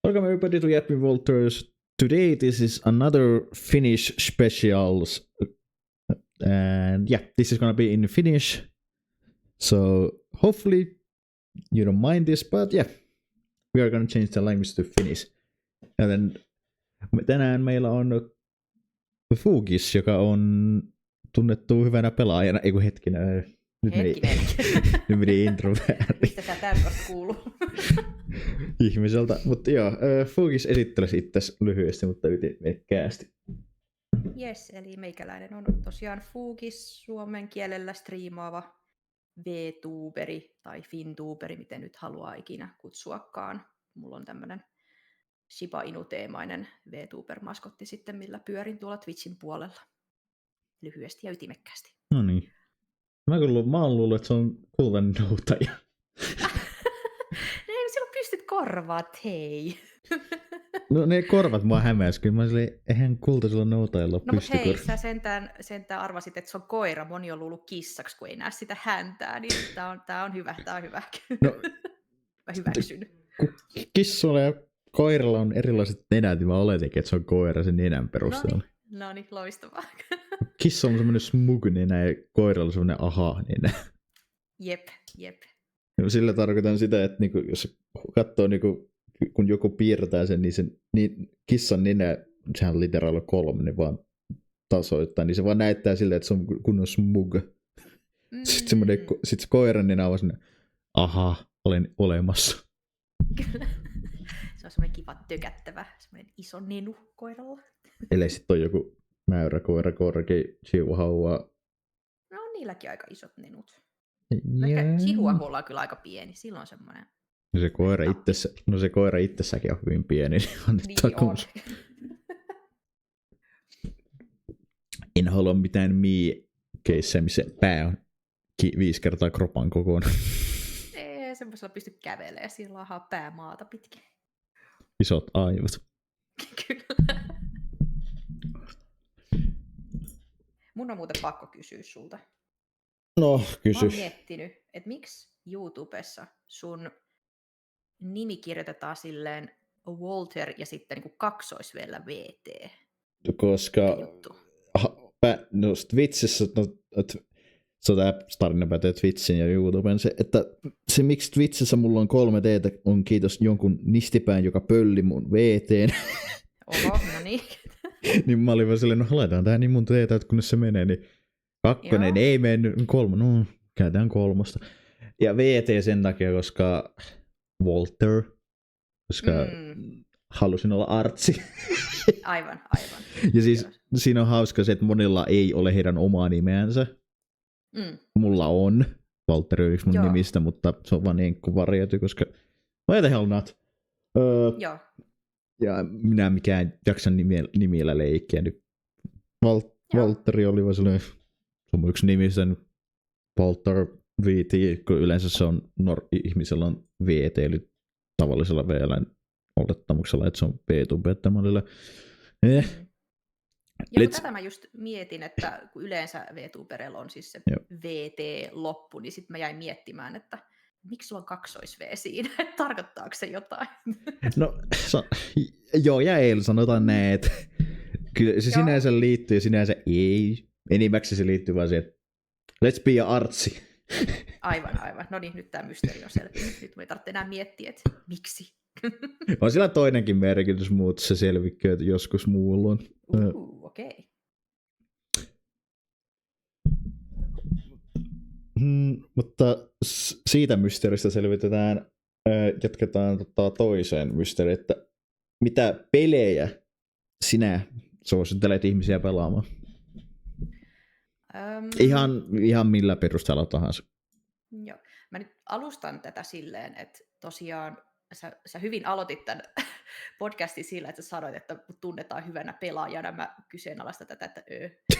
Welcome everybody to Yet Me Walters. Today this is another Finnish specials. And yeah, this is gonna be in Finnish. So hopefully you don't mind this, but yeah, we are gonna change the language to Finnish. And then tänään meillä on Fugis, joka on tunnettu hyvänä pelaajana. Eiku hetkinen. Nyt meni intro väärin. Mistä sä tämmöistä kuuluu? Ihmiseltä. Mutta joo, Fugis esittelisi itse lyhyesti, mutta ytimekkäästi. Jes, eli meikäläinen on tosiaan Fugis, suomen kielellä striimaava VTuberi tai Fintuberi, miten nyt haluaa ikinä kutsuakaan. Mulla on tämmönen Shiba Inu-teemainen VTuber-maskotti sitten, millä pyörin tuolla Twitchin puolella. Lyhyesti ja ytimekkäästi. No niin. Mä oon luullut, että se on kultanoutaja. Ei, silloin pystyt korvaat, hei. No ne korvat mua hämäs, kyllä mä silleen, eihän kultaisella noutajalla No pysty mutta hei, sä sentään arvasit, että se on koira. Moni on luullut kissaksi, kun ei näe sitä häntää, niin tää on hyvä. No, mä hyväksyn. Kissoilla ja koiralla on erilaiset nenät, niin mä oletinkin, että se on koira sen nenän perusteella. No niin, loistavaa. Kissa on semmoinen smug-nenä ja koiralla on semmoinen aha-nenä. Jep. Sillä tarkoitan sitä, että niinku, jos katsoo, niinku, kun joku piirtää sen, niin kissan nenä, sehän on literaali 3, niin vaan tasoittaa, niin se vaan näyttää siltä, että se on kunnon smug. Sitten se koiran nenä on semmoinen, aha, olen olemassa. Kyllä. Se on semmoinen kiva tökättävä, semmoinen iso nenu koiralla. Eli sitten on joku mäyrä koira, korki, chihuahua. No on niilläkin aika isot nenut. Yeah. Ehkä chihuahualla on kyllä aika pieni, silloin semmoinen. No se koira itsessäkin on hyvin pieni. Niin on. En halua mitään keissejä, missä pää on 5 kertaa kropan kokoinen. Ei, semmoisella pysty kävelemään, siinä lahaa päämaata pitkin. Isot aivot. Kyllä. Mun on muuten pakko kysyä sulta. No, kysy. Mä oon miettinyt, että miksi YouTubessa sun nimi kirjoitetaan silleen Walter ja sitten niin kuin kaksoisveellä VT. Koska Twitchissä, se on tämä tarina pätee Twitchin ja YouTuben, se miksi Twitchissä mulla on 3 T:tä on kiitos jonkun nistipään, joka pölli mun VT:n. Oho, no niin. Niin mä olin vaan silleen, no laitetaan tää niin mun T:tä, että kunnes se menee, niin 2 ei mennyt, 3, no käytetään 3. Ja VT sen takia, koska Walter, koska halusin olla artsi. Aivan. Ja siis siinä on hauska se, että monilla ei ole heidän omaa nimeänsä. Mulla on. Walter on yksi mun nimistä, mutta se on vaan enkkuvarioitu, koska why the hell not? Joo. Ja minä mikään jaksan nimillä leikkiä. Walteri oli vaan sellainen, se on yksi nimistä, Walter VT, kun yleensä se on ihmisellä on VT, eli tavallisella VL olettamuksella, että se on VTubettamallilla. Ja tätä mä just mietin, että kun yleensä VTuberilla on siis se VT-loppu, niin sitten mä jäin miettimään, että miksi sulla on kaksois-V siinä? Tarkoittaako se jotain? No, joo ja ei, sanotaan näin, että kyllä se sinänsä liittyy ja sinänsä ei. Enimmäkseen se liittyy vaan siihen, että let's be a artsi. Aivan. No niin, nyt tämä mysteeri on selvinnyt. Nyt me ei tarvitse enää miettiä, että miksi. On sillä toinenkin merkitys, mutta se selvikköö joskus muulla on. Okei. Mutta siitä mysteeristä selvitetään, jatketaan toiseen mysteeriin, että mitä pelejä sinä suosittelet ihmisiä pelaamaan? Ihan millä perusteella tahansa. Joo. Mä nyt alustan tätä silleen, että tosiaan sä hyvin aloitit tämän podcastin sillä, että sä sanoit, että tunnetaan hyvänä pelaajana. Mä kyseenalaistan tätä, että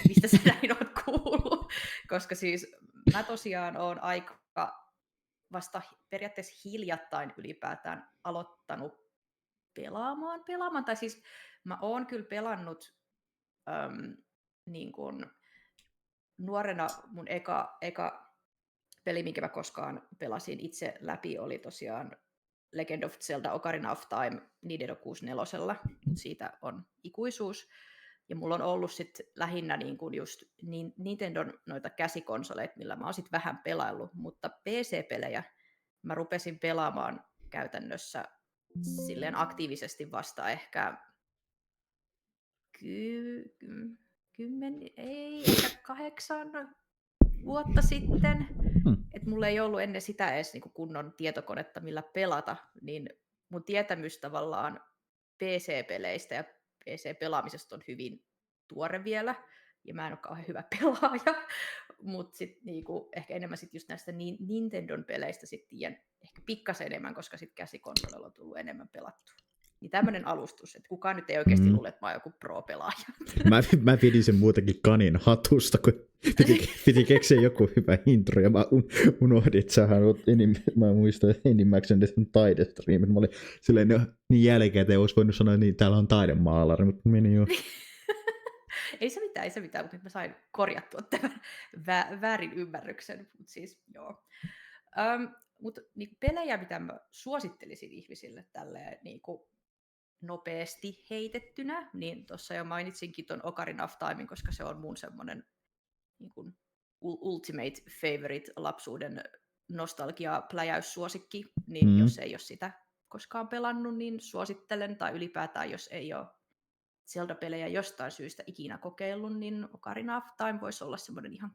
mistä sä näin oot kuullut. Koska siis mä tosiaan oon aika vasta periaatteessa hiljattain ylipäätään aloittanut pelaamaan. Tai siis mä oon kyllä pelannut niin kuin nuorena mun eka peli, minkä mä koskaan pelasin itse läpi, oli tosiaan Legend of Zelda Ocarina of Time Nintendo 64, mutta siitä on ikuisuus. Ja mulla on ollut sitten lähinnä niin kuin just Nintendon noita käsikonsoleita, millä mä oon sit vähän pelaillut, mutta PC-pelejä mä rupesin pelaamaan käytännössä silleen aktiivisesti vasta ehkä 8 vuotta sitten. Et mulla ei ollut ennen sitä edes niinku kunnon tietokonetta, millä pelata, niin mun tietämys tavallaan PC-peleistä ja PC-pelaamisesta on hyvin tuore vielä, ja mä en ole kauhean hyvä pelaaja, mutta sitten niinku, ehkä enemmän sit just näistä Nintendon peleistä sit tiedän ehkä pikkasen enemmän, koska sitten käsikonsolilla on tullut enemmän pelattua. Niin tämmöinen alustus, että kukaan nyt ei oikeasti luule, että mä oon joku pro-pelaaja. Mä pidin sen muutenkin kanin hatusta, kun piti keksiä joku hyvä intro, ja mä unohdin, että sähän oot mä muistan enimmäkseen taidestriimit. Mä olin silleen niin jälkikäteen, olisi voinut sanoa, että niin, täällä on taidemaalari, mutta meni jo. Ei se mitään, mutta nyt mä sain korjattua tämän väärin ymmärryksen. Mutta siis, joo. Mutta niinku pelejä, mitä mä suosittelisin ihmisille tälleen niinku nopeasti heitettynä, niin tuossa jo mainitsinkin ton Ocarina of Timein, koska se on mun semmoinen niinku ultimate favorite lapsuuden nostalgia-pläjäyssuosikki, niin jos ei ole sitä koskaan pelannut, niin suosittelen, tai ylipäätään jos ei ole Zelda-pelejä jostain syystä ikinä kokeillut, niin Ocarina of Time voisi olla semmoinen ihan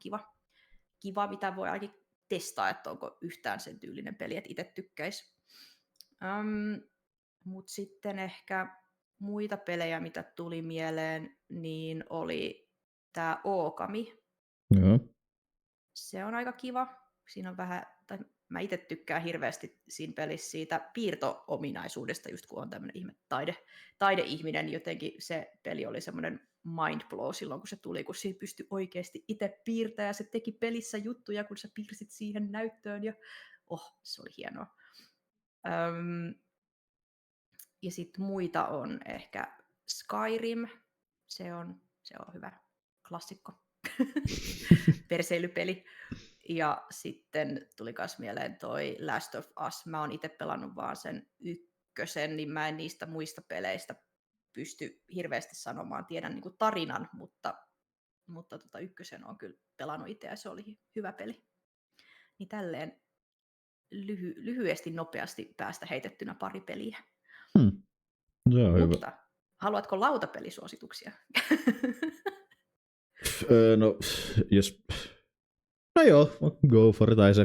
kiva, mitä voi ainakin testaa, että onko yhtään sen tyylinen peli, että itse tykkäisi. Mutta sitten ehkä muita pelejä, mitä tuli mieleen, niin oli tämä Okami. Joo. Se on aika kiva. Siinä on vähän, tai mä itse tykkään hirveästi siinä pelissä siitä piirto-ominaisuudesta, just kun on tämmöinen ihme taideihminen, niin jotenkin se peli oli semmoinen mind blow silloin, kun se tuli, kun siinä pystyi oikeasti itse piirtämään, ja se teki pelissä juttuja, kun sä piirsit siihen näyttöön, ja se oli hienoa. Ja sitten muita on ehkä Skyrim, se on hyvä klassikko, perseilypeli. Ja sitten tuli myös mieleen toi Last of Us. Mä oon itse pelannut vaan sen ykkösen, niin mä en niistä muista peleistä pysty hirveästi sanomaan. Tiedän niinku tarinan, mutta ykkösen on kyllä pelannut itse ja se oli hyvä peli. Niin tälleen lyhyesti, nopeasti päästä heitettynä pari peliä. Se on mutta hyvä. Haluatko lautapelisuosituksia? No joo, go for it, se.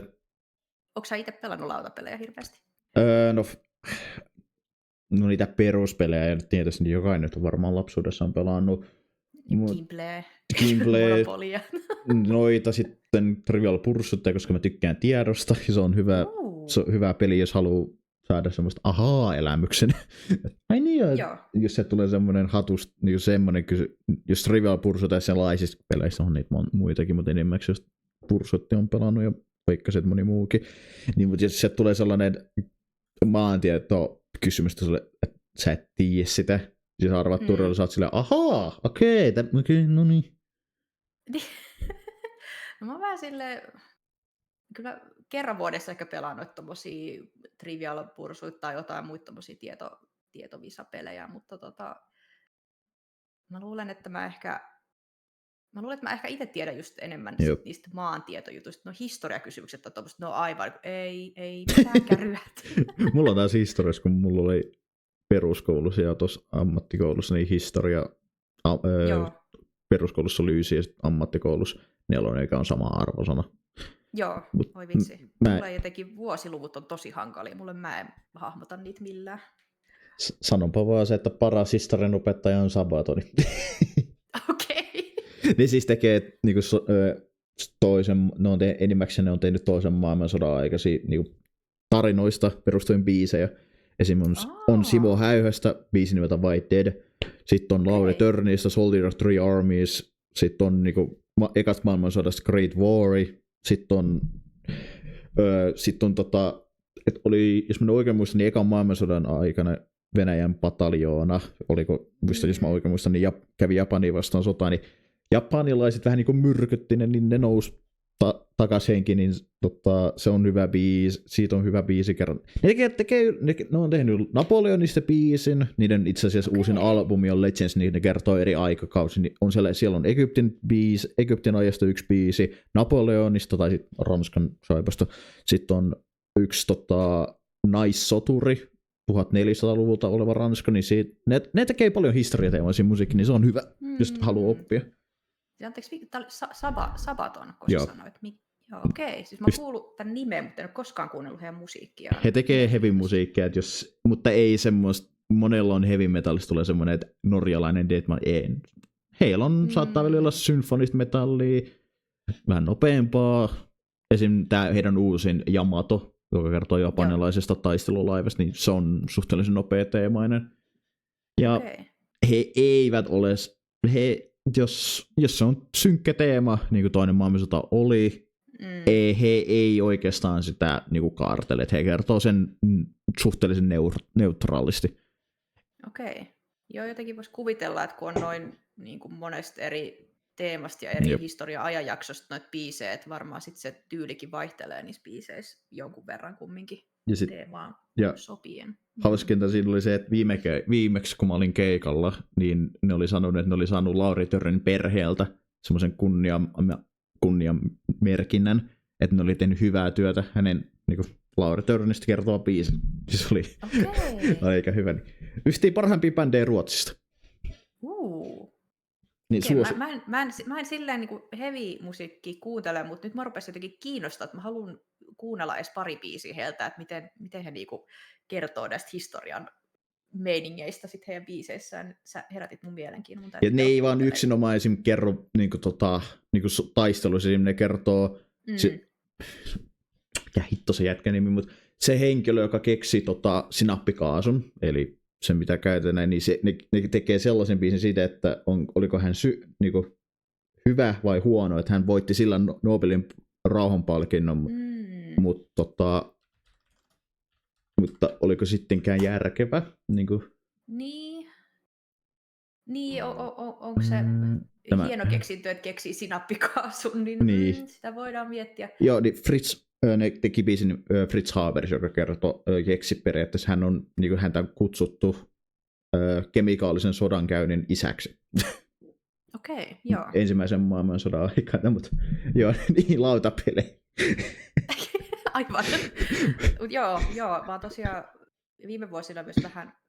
Onko sä itse pelannut lautapelejä hirveästi? No niitä peruspelejä, ja tietysti jokainen nyt on varmaan lapsuudessaan pelannut. Gimple, Monopolia. Noita sitten Trivial Pursuitteja, koska mä tykkään tiedosta. Se on hyvä peli, jos haluaa saada semmoista ahaa-elämyksen. Ai niin, jos se tulee semmoinen hatus, niin semmoinen jos Trivial Pursuit sellaisissa peleissä on niitä muitakin, mutta enimmäkseen jos Pursuitti on pelannut ja veikkasin, moni muukin. Niin, mutta jos se tulee sellainen maantieto-kysymys, että sä et tiedä sitä, siis arvaat turvalla, sä oot silleen, ahaa, okei, no niin. No mä oon vähän silleen, kyllä kerran vuodessa ehkä pelaan noita tommosia Trivial Pursuit tai jotain muita tommosia tietovisapelejä, mutta mä luulen, että mä ehkä itse tiedän just enemmän niistä maantietojutuista. No historiakysymykset on tommoset, no aivan, ei mitään käryät. Mulla on taas historiassa, kun mulla oli peruskoulussa ja tuossa ammattikoulussa, niin historia peruskoulussa oli 9 ja ammattikoulussa 4, eikä on sama arvosana. Joo, voi vitsi. Mulla jotenkin vuosiluvut on tosi hankalia, mä en hahmota niitä millään. Sanonpa vaan se, että paras historian opettaja on Sabatoni. Okei. Ne siis tekee niinku, enimmäkseen ne on tehnyt toisen maailmansodan aikaisia niinku, tarinoista perustuen biisejä. Esimerkiksi on Simo Häyhöstä biisi nimeltä White Dead. Sitten on Lauri Törnistä Soldier of Three Armies. Sitten on niinku, ekasta maailmansodasta Great War. Sitten on että oli, jos mä oikein muistan, niin ekan maailmansodan aikana Venäjän pataljoona, jos mä oikein muistan, niin kävi Japania vastaan sotaan, niin japanilaiset vähän niin kuin myrkytti ne, niin ne nousi takashenki, niin se on hyvä biisi, siitä on hyvä biisi kerran. Ne on tehnyt Napoleonista biisin, niiden itse asiassa uusin albumi on Legends, niin ne kertoo eri aikakausi. Niin on siellä on Egyptin ajasta yksi biisi, Napoleonista tai sitten Ranskan saipasta. Sitten on yksi naissoturi, 1400-luvulta oleva Ranska, niin ne tekee paljon historiateemaisia musiikkia, niin se on hyvä, jos haluaa oppia. Anteeksi, tämä oli Sabaton, koska sanoit. Joo, okei. Siis mä oon kuullut tämän nimen, mutta en ole koskaan kuunnellut heidän musiikkia. He tekee heavy musiikkia, mutta ei semmoista, monella on heavy metallista tulee semmoinen, että norjalainen death metal. Heillä on, saattaa välillä olla symfonista metallia, vähän nopeampaa. Esim. Tämä heidän uusin Yamato, joka kertoo japanilaisesta taistelulaivasta, niin se on suhteellisen nopea teemainen. Ja he eivät ole, jos se on synkkä teema, niin kuin toinen maailmansota oli, he ei oikeastaan sitä niin kuin kaartele. He kertoo sen suhteellisen neutraalisti. Okei. Joo, jotenkin voisi kuvitella, että kun on noin niin kuin monesta eri teemasta ja eri historia-ajanjaksosta noita biisejä, että varmaan sitten se tyylikin vaihtelee niissä biiseissä jonkun verran kumminkin teemaan sopien. Hauskinta siinä oli se, että viimeksi kun mä olin keikalla, niin ne oli sanonut, että ne oli saanut Lauri Törrin perheeltä semmoisen kunniamerkinnän, että ne oli tehnyt hyvää työtä hänen niin kuin Lauri Törnistä kertova biisi. Se oli aika hyvä. Yhtiin parhaimpia bändejä Ruotsista. Niin mä en silleen niin heavy-musiikkia kuuntele, mutta nyt mä rupesin jotenkin kiinnostaa, että mä haluan kuunnella edes pari biisiä heiltä, että miten he niin kuin kertoo näistä historian meiningeistä sit heidän biiseissään. Sä herätit mun mielenkiinnon. Ja ne ei vaan yksinomaan esim. Kerro niinku taisteluissa, ne kertoo mikä hitto se jätkä nimi, mutta se henkilö, joka keksi sinappikaasun, eli sen mitä käytetään, niin ne tekee sellaisen biisin siitä, että oliko hän niinku hyvä vai huono, että hän voitti sillä Nobelin rauhanpalkinnon, mutta oliko sittenkään järkevä? Niin, onko se hieno keksintö, että keksii sinappikaasun, niin sitä voidaan miettiä. Joo, niin ne teki biisin Fritz Habers, joka kertoo keksi periaatteessa, häntä on kutsuttu kemikaalisen sodankäynnin isäksi. Okei, joo. Ensimmäisen maailmansodan aikana, mutta joo, niin lautapelejä. Aivan. Joo, mä oon tosiaan viime vuosina myös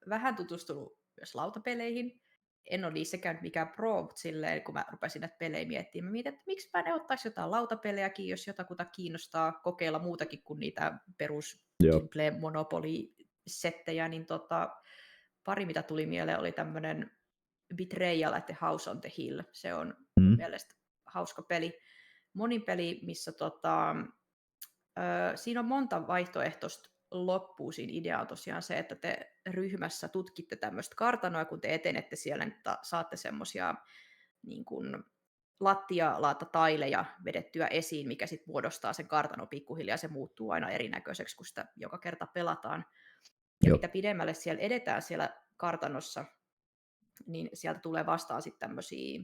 vähän tutustunut myös lautapeleihin. En ole niissä käynyt mikään pro, mutta silleen, kun mä rupesin näitä pelejä miettimään, mä mietin, että miksi mä en ottaisi jotain lautapelejäkin, jos jotakuta kiinnostaa kokeilla muutakin kuin niitä perus Monopoly-settejä, niin pari mitä tuli mieleen oli tämmöinen Betrayal at the House on the Hill. Se on mielestäni hauska peli. Monin peli, missä siinä on monta vaihtoehtoista loppua. Siinä idea on tosiaan se, että te ryhmässä tutkitte tämmöistä kartanoa, kun te etenette siellä, niin saatte semmoisia niin kuin lattialaattataileja vedettyä esiin, mikä sitten muodostaa sen kartanon pikkuhiljaa. Se muuttuu aina erinäköiseksi, kun sitä joka kerta pelataan. Ja mitä pidemmälle siellä edetään siellä kartanossa, niin sieltä tulee vastaan sitten tämmöisiä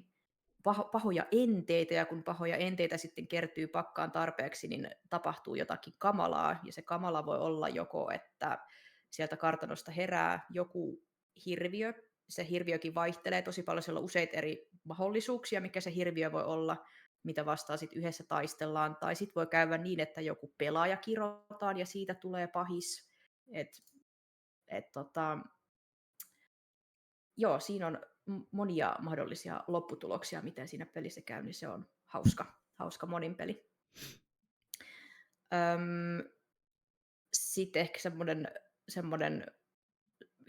pahoja enteitä, ja kun pahoja enteitä sitten kertyy pakkaan tarpeeksi, niin tapahtuu jotakin kamalaa, ja se kamala voi olla joko, että sieltä kartanosta herää joku hirviö, se hirviökin vaihtelee tosi paljon, siellä on useita eri mahdollisuuksia, mikä se hirviö voi olla, mitä vastaan sitten yhdessä taistellaan, tai sitten voi käydä niin, että joku pelaaja kirotaan, ja siitä tulee pahis, joo, siinä on monia mahdollisia lopputuloksia, miten siinä pelissä käy, niin se on hauska monin peli. Sitten ehkä semmoinen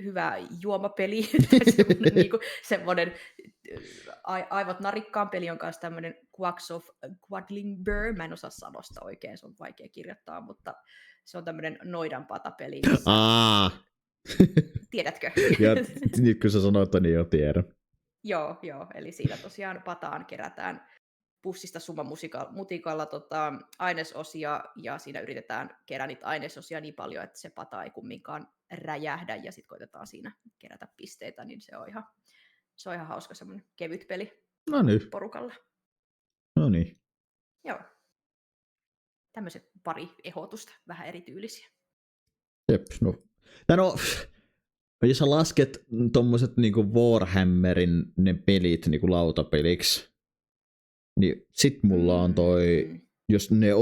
hyvä juomapeli, tai semmoinen aivot narikkaan peli on kanssa tämmöinen Quacks of Quedlinburg, mä en osaa sanoa sitä oikein, se on vaikea kirjoittaa, mutta se on tämmöinen noidanpatapeli. Tiedätkö? Ja nyt kun sä sanoit, niin jo tiedän. Joo, eli siinä tosiaan pataan kerätään pussista summamutikalla ainesosia, ja siinä yritetään kerätä niitä ainesosia niin paljon, että se pata ei kumminkaan räjähdä, ja sitten koitetaan siinä kerätä pisteitä, niin se on ihan hauska semmoinen kevyt peli porukalla. No niin. Joo. Tämmöiset pari ehdotusta, vähän erityylisiä. Jep, no, jos sä lasket tommoset niinku Warhammerin ne pelit niinku lautapeliksi, niin sit mulla on toi, jos ne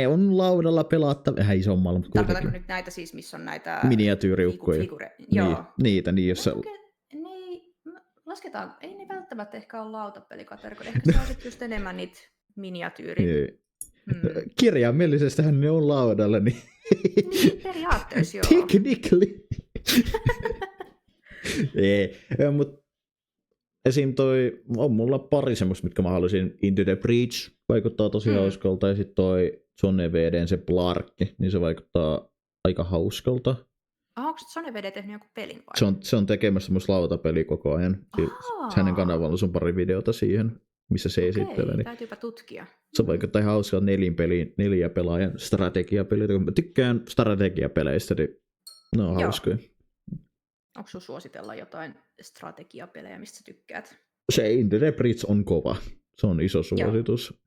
on laudalla pelattava, vähän isommalla, mutta kuitenkin. Tarkoitanko nyt näitä siis, missä on näitä miniatyyriukkoja? Joo. Niitä, niin jos lasketaan, ei ne välttämättä ehkä ole lautapelikategoria, ehkä se on sitten just enemmän niitä miniatyyriä. Kirjaimellisestihän ne on laudalla, niin periaatteessa joo. Technically. Mutta esim. On mulla pari semmoista, mitkä mä haluaisin. Into the Breach vaikuttaa tosi hauskalta, ja sitten toi Sonne VDn se Blarkki, niin se vaikuttaa aika hauskalta. Onko Sonne VD tehnyt joku pelin vai? Se on tekemässä semmoista lautapeliä koko ajan. Hänen kanavalla on pari videota siihen, missä se esittelee. Niin täytyypä tutkia. Se vaikuttaa ihan hauskalta 4 pelaajan strategiapeliä. Kun mä tykkään strategiapeleistä, niin ne on hauskoja. Onko sun suositella jotain strategiapelejä, mistä sä tykkäät? Se Into the Breach on kova. Se on iso suositus. Joo.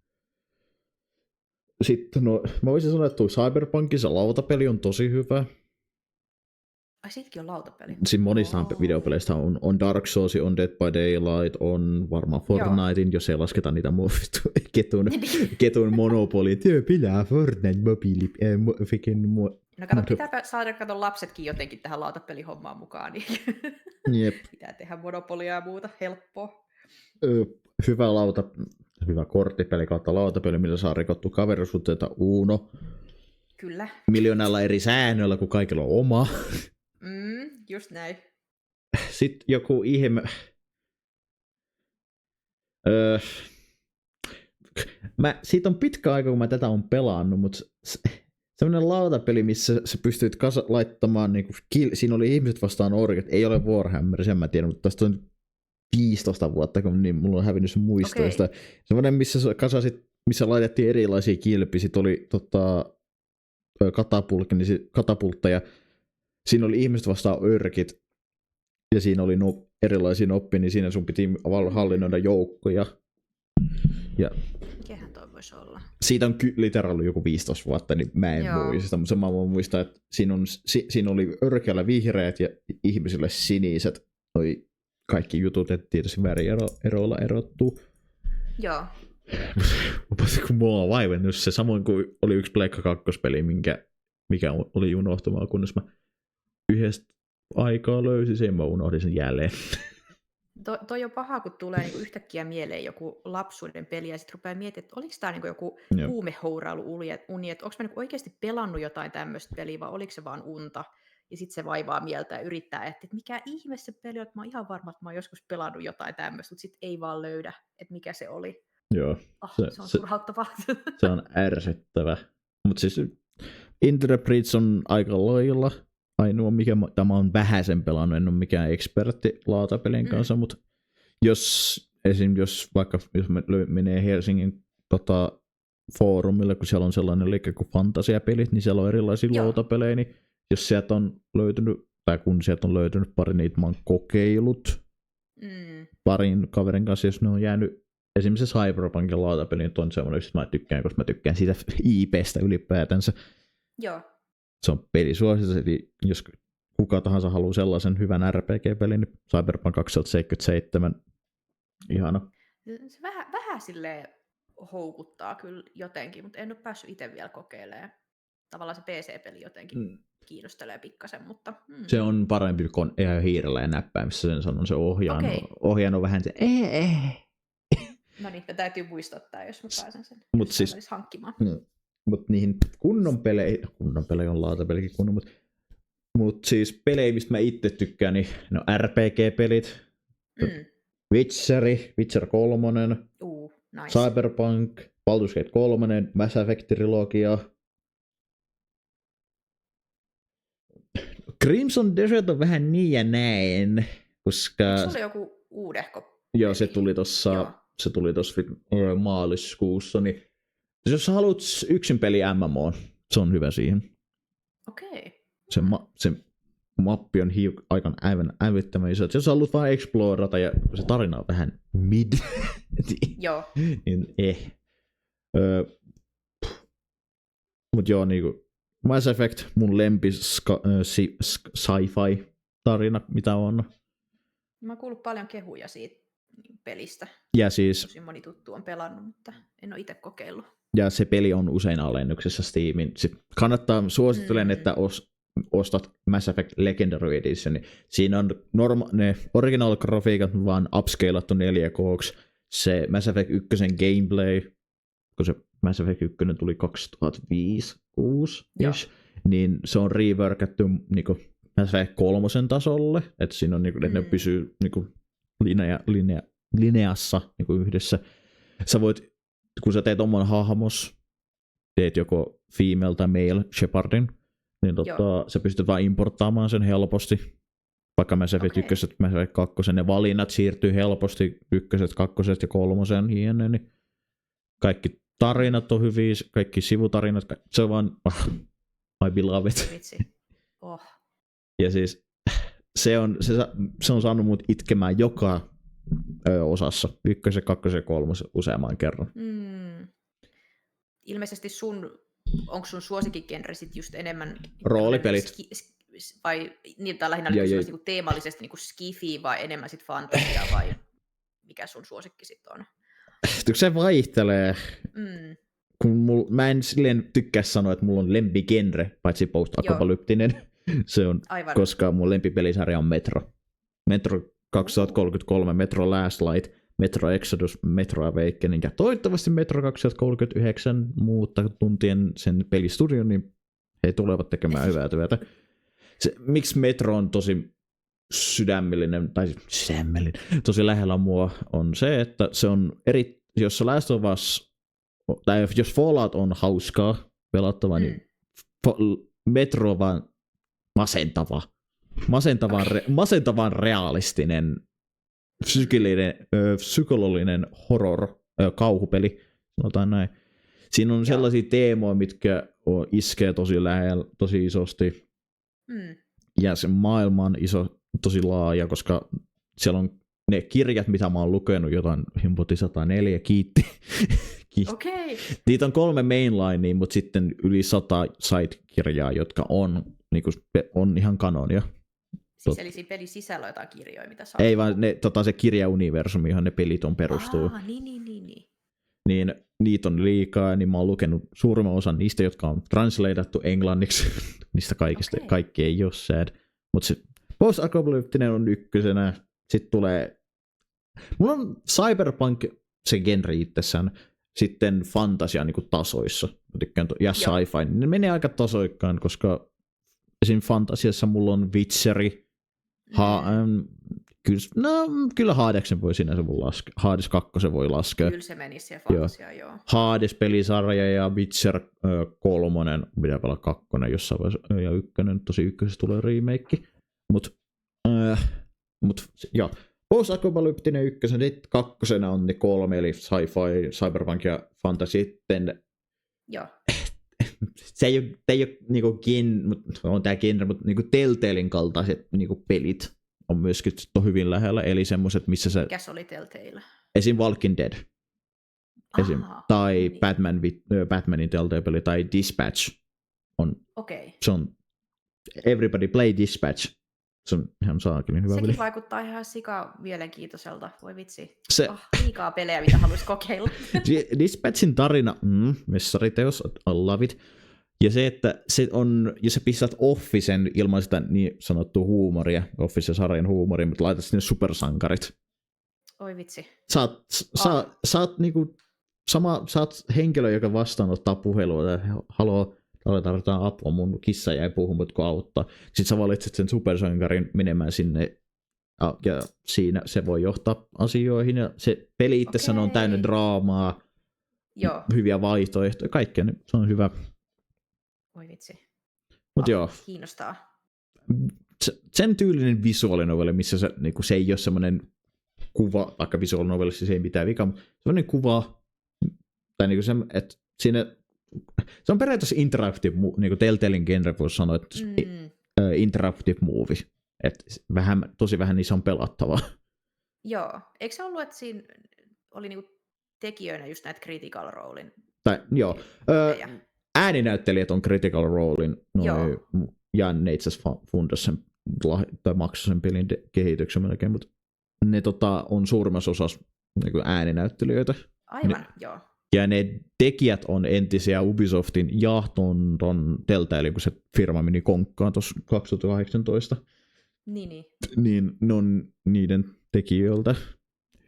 Sitten mä voisin sanoa, että Cyberpunkin se lautapeli on tosi hyvä. Ai sitkin on lautapeli? Siinä monista videopeleistä on Dark Souls, on Dead by Daylight, on varmaan Fortnitein, jos ei lasketa niitä ketun monopolit. Pitää Fortnite mobiili. No kato, pitääpä saada lapsetkin jotenkin tähän lautapelihommaan mukaan, niin Jep. pitää tehdä monopolia ja muuta helppoa. Hyvä korttipeli kautta lautapeli, millä saa rikottua kaverisuhteita Uno. Kyllä. Miljoonalla eri säännöillä, kun kaikilla on oma. Just näin. Sitten joku ihme... Siitä on pitkä aika, kun mä tätä on pelannut, mutta semmoinen lautapeli, missä sä pystyt laittamaan, niin siinä oli ihmiset vastaan orjat, ei ole Warhammer, sen mä tiedän, mutta tästä on 15 vuotta, kun niin mulla on hävinnyt se muistoista. Okay. Semmoinen, missä laitettiin erilaisia kilpiä, sit oli katapultteja, siinä oli ihmiset vastaan örkit, ja siinä oli erilaisia noppia, niin siinä sun piti hallinnoida joukkoja. Ja mikähän toi voisi olla? Siitä on literaali joku 15 vuotta, niin mä en muista, mutta mä voin muistaa, että siinä oli örkeällä vihreät ja ihmisille siniset. Noi kaikki jutut, että tietysti värieroilla erottuu. Joo. Kun mua on vaivennut se, samoin kuin oli yksi Pleikka 2-peli, mikä oli unohtumaan, kunnes mä yhdestä aikaa löysin sen, mä unohdin sen jälleen. Toi on paha, kun tulee niinku yhtäkkiä mieleen joku lapsuuden peli, ja sitten rupeaa miettimään, että oliko tämä niinku joku huumehourailu-uni, että onko mä niinku oikeasti pelannut jotain tämmöistä peliä, vai oliko se vaan unta? Ja sitten se vaivaa mieltä ja yrittää, että mikä ihme se peli on, että mä oon ihan varma, että mä oon joskus pelannut jotain tämmöistä, mutta sitten ei vaan löydä, että mikä se oli. Joo. Se on turhauttavaa. Se on ärsyttävä. Mutta siis Into the Breach on aika lailla ainoa, mikä tämä on vähäisen pelannut, en ole mikään ekspertti lautapelien kanssa, mutta jos menee Helsingin foorumille, kun siellä on sellainen liike kuin fantasiapelit, niin siellä on erilaisia lautapelejä, niin jos sieltä on löytynyt, tai kun sieltä on löytynyt pari, niitä mä oon kokeillut parin kaverin kanssa, jos ne on jäänyt, esimerkiksi se Cyberpunkin lautapeli, niin on semmoinen, että mä tykkään, koska mä tykkään siitä IP:stä ylipäätänsä. Joo. Se on pelisuositus, eli jos kuka tahansa haluaa sellaisen hyvän RPG-pelin, niin Cyberpunk 2077, ihana. Se vähän silleen houkuttaa kyllä jotenkin, mutta en ole päässyt itse vielä kokeilemaan. Tavallaan se PC-peli jotenkin kiinnostelee pikkasen, mutta... Se on parempi kuin hiirellä ja näppäimissä, sen sanon, se ohjaan on vähän se No niin, täytyy muistuttaa, jos mä pääsen sen siis hankkimaan. Mutta niihin kunnon pelejä on lautapelikin kunnon, mutta siis pelejä, mistä mä itse tykkään, niin no RPG-pelit, Witcher 3, nice. Cyberpunk, Baldur's Gate 3, Mass Effect-trilogia. Crimson Desert on vähän niin ja näin, koska... Se oli joku uudehko? Joo, se tuli tossa maaliskuussa, niin jos sä haluat yksin peli MMO, se on hyvä siihen. Okei. Se mappi on aivan älyttömän iso. Jos sä haluat vaan explorata ja se tarina on vähän mid, Joo. niin Mut joo, niinku Mass Effect, mun lempi sci-fi tarina, mitä on. Mä oon kuullut paljon kehuja siitä pelistä. Ja siis Tosi moni tuttu on pelannut, mutta en ole itse kokeillut. ja se peli on usein alennuksessa Steamin. Suosittelen, että ostat Mass Effect Legendary Edition. Siinä on ne original-grafiikat vaan upscalattu 4K:ksi. Se Mass Effect 1 gameplay, kun se Mass Effect 1 tuli 2005-2006, niin se on reworkattu niinku Mass Effect 3 tasolle. Että siinä on niinku, että ne pysyy niinku lineassa niinku yhdessä. Sä voit, kun sä teet oman hahmos, teet joko female tai male Shepardin, niin sä pystyt vaan importtaamaan sen helposti. Vaikka Mass Effect 1, Mass Effect 2, ne valinnat siirtyy helposti 1, 2 ja 3 jne. Niin kaikki tarinat on hyviä, kaikki sivutarinat, se on vaan I beloved. Vitsi. Oh. Ja siis se on saanut mut itkemään joka osassa, 1, 2 ja 3 useamman kerran. Ilmeisesti onko sun suosikkigenre sit just enemmän roolipelit? Vai niin, tai lähinnä niinku teemallisesti niinku skifi vai enemmän sit fantasiaa vai mikä sun suosikki sit on? Se vaihtelee. Mä en silleen tykkää sanoa, että mulla on lempigenre, paitsi post-apokalyptinen. Se on, koska mun lempipelisarja on Metro. Metro 2033, Metro Last Light, Metro Exodus, Metro Awakening ja toivottavasti Metro 2039, mutta tuntien sen pelistudion, niin he tulevat tekemään hyvää työtä. Miksi Metro on tosi sydämellinen, tosi lähellä mua, on se, että se on jos Last of Us, tai jos Fallout on hauskaa pelattava, niin Metro on vaan masentavan realistinen psykologinen horror kauhupeli, sanotaan näin. Siinä on sellaisia teemoja, mitkä iskee tosi lähellä, tosi isosti. Ja se maailma on tosi laaja, koska siellä on ne kirjat, mitä mä oon lukenut, jotain Himpoti 104, kiitti. Niitä on 3 mainlinea, mutta sitten yli 100 side-kirjaa, jotka on ihan kanonia. Siis eli siinä pelin sisällä on jotain kirjoja, mitä saa? Ei vaan se kirjauniversumi, johon ne pelit on perustuu. Niin. Niin niitä on liikaa, niin mä oon lukenut suurimman osan niistä, jotka on translateattu englanniksi. Niistä kaikista, kaikki ei ole sad. Mutta se post-apokalyptinen on ykkösenä. Sitten tulee, mulla on cyberpunk se genre itsessään, sitten fantasia niin kuin tasoissa. Ja sci-fi, niin ne menee aika tasoikkaan, koska esim. Fantasiassa mulla on Witcheri. Kyllä Hadeksen voi sinänsä voi laskea. Hades 2 voi laskea. Kyllä se menisi siihen fantasiaan, joo. Hades-pelisarja ja Witcher 3, pitää pelaa 2 jossain vaiheessa, ja 1, tosi 1 tulee remake. Mut joo. Post-apokalyptinen 1, sitten 2 on ne 3, eli sci-fi, cyberpunk ja fantasy. Sitten joo. Se ei ole niinku on tää genre, mutta niinku Telltalein kaltaiset niinku pelit on myöskin hyvin lähellä, eli semmoiset, missä se... Mikäs oli Telltale? Esim. Walking Dead. Tai Batmanin Telltale-peli, tai Dispatch. Se on Everybody Play Dispatch. Se on ihan saakeli hyvä peli. Sekin vaikuttaa ihan mielenkiintoiselta. Voi vitsi. Liikaa pelejä, mitä haluaisi kokeilla. Dispatchin tarina, messariteos, I love it. Ja se, että jos sä pistät Officen ilman sitä niin sanottua huumoria, Office-sarjan huumoria, mutta laitat sinne supersankarit. Oi vitsi. Sä oot henkilö, joka vastaanottaa puhelua, että haloo, tarvitaan apua, mun kissa jäi puhun, mutta kun auttaa. Sitten sä valitset sen supersankarin menemään sinne, ja siinä se voi johtaa asioihin, ja se peli itsessään on täynnä draamaa, hyviä vaihtoehtoja, kaikkea, niin se on hyvä. Oi vitsi. Joo. Kiinnostaa. Sen tyylinen visuaalinoveli, missä se ei ole semmoinen kuva, vaikka visuaalinovelissa se ei mitään vikaa, mutta semmoinen kuva, tai se, että siinä, se on periaatteessa interactive, niin kuin Telltalein genre voisi sanoa, että interactive movie, että tosi vähän niissä on pelattavaa. Joo, eikö se ollut, että siinä oli niinku tekijöinä just näitä Critical Rolein? Joo. ääninäyttelijät on Critical Rolein, Joo. ja ne itse asiassa fundas sen, tai maksoi sen pelin kehityksen melkein, mutta ne on suurimmassa osassa niin ääninäyttelijöitä. Aivan, joo. Ja ne tekijät on entisiä Ubisoftin ja ton Telltale, kun se firma meni konkkaan tuossa 2018. Niin ne on niiden tekijöiltä.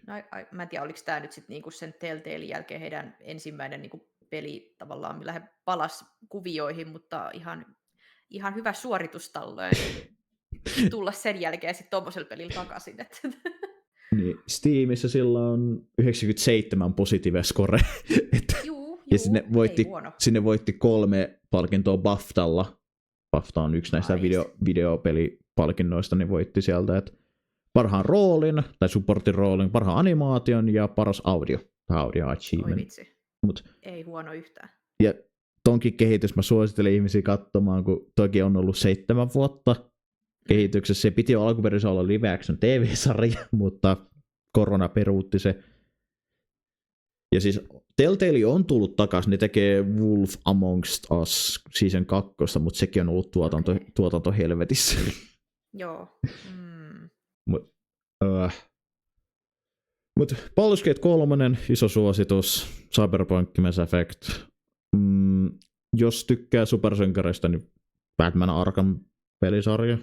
No, mä en tiedä, oliko tämä nyt sitten niinku sen Telltale jälkeen heidän ensimmäinen niinku peli tavallaan, millä he palas kuvioihin, mutta ihan hyvä suoritus talloin tulla sen jälkeen sitten tuommoisella pelillä takaisin. Niin, Steamissa sillä on 97 positive score. Juu, ja sinne voitti 3 palkintoa BAFTalla. BAFTA on yksi näistä videopelipalkinnoista, niin voitti sieltä, että parhaan roolin, tai supportin roolin, parhaan animaation ja paras audio. Audio achievement. Oi vitsi. Ei huono yhtään. Ja tonkin kehitys mä suosittelen ihmisiä katsomaan, kun toki on ollut 7 vuotta kehityksessä. Se piti jo alkuperäisesti olla live action TV-sarja, mutta korona peruutti se. Ja siis Telltale on tullut takaisin, ne tekee Wolf Amongst Us season 2, mutta sekin on ollut tuotanto helvetissä. Joo. Mutta Baldur's Gate 3, iso suositus, Cyberpunk, Mass Effect. Jos tykkää supersankareista, niin Batman Arkham pelisarja,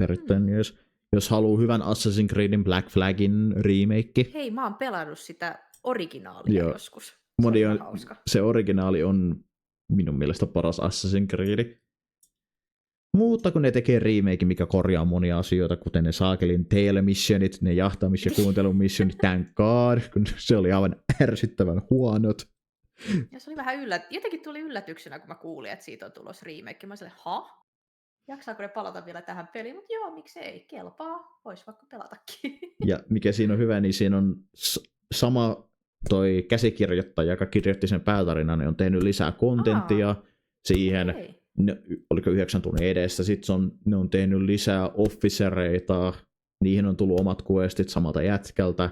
erittäin jees. Jos haluaa hyvän Assassin's Creedin Black Flagin remake. Hei, mä oon pelannut sitä originaalia joskus. Se originaali on minun mielestä paras Assassin's Creed. Mutta kun ne tekee remake, mikä korjaa monia asioita, kuten ne saakelin telemissionit, ne jahtaamis- ja kuuntelumissionit, thank god, kun se oli aivan ärsyttävän huonot. Ja se oli vähän jotenkin tuli yllätyksenä, kun mä kuulin, että siitä on tulossa remake. Mä olin jaksaako ne palata vielä tähän peliin? Mutta joo, miksei, kelpaa, vois vaikka pelatakin. Ja mikä siinä on hyvä, niin siinä on sama toi käsikirjoittaja, joka kirjoitti sen päätarinan, niin on tehnyt lisää kontenttia siihen. Okay. Oliko 9 tunnin edestä. Sitten ne on tehnyt lisää officereita. Niihin on tullut omat questit samalta jätkältä.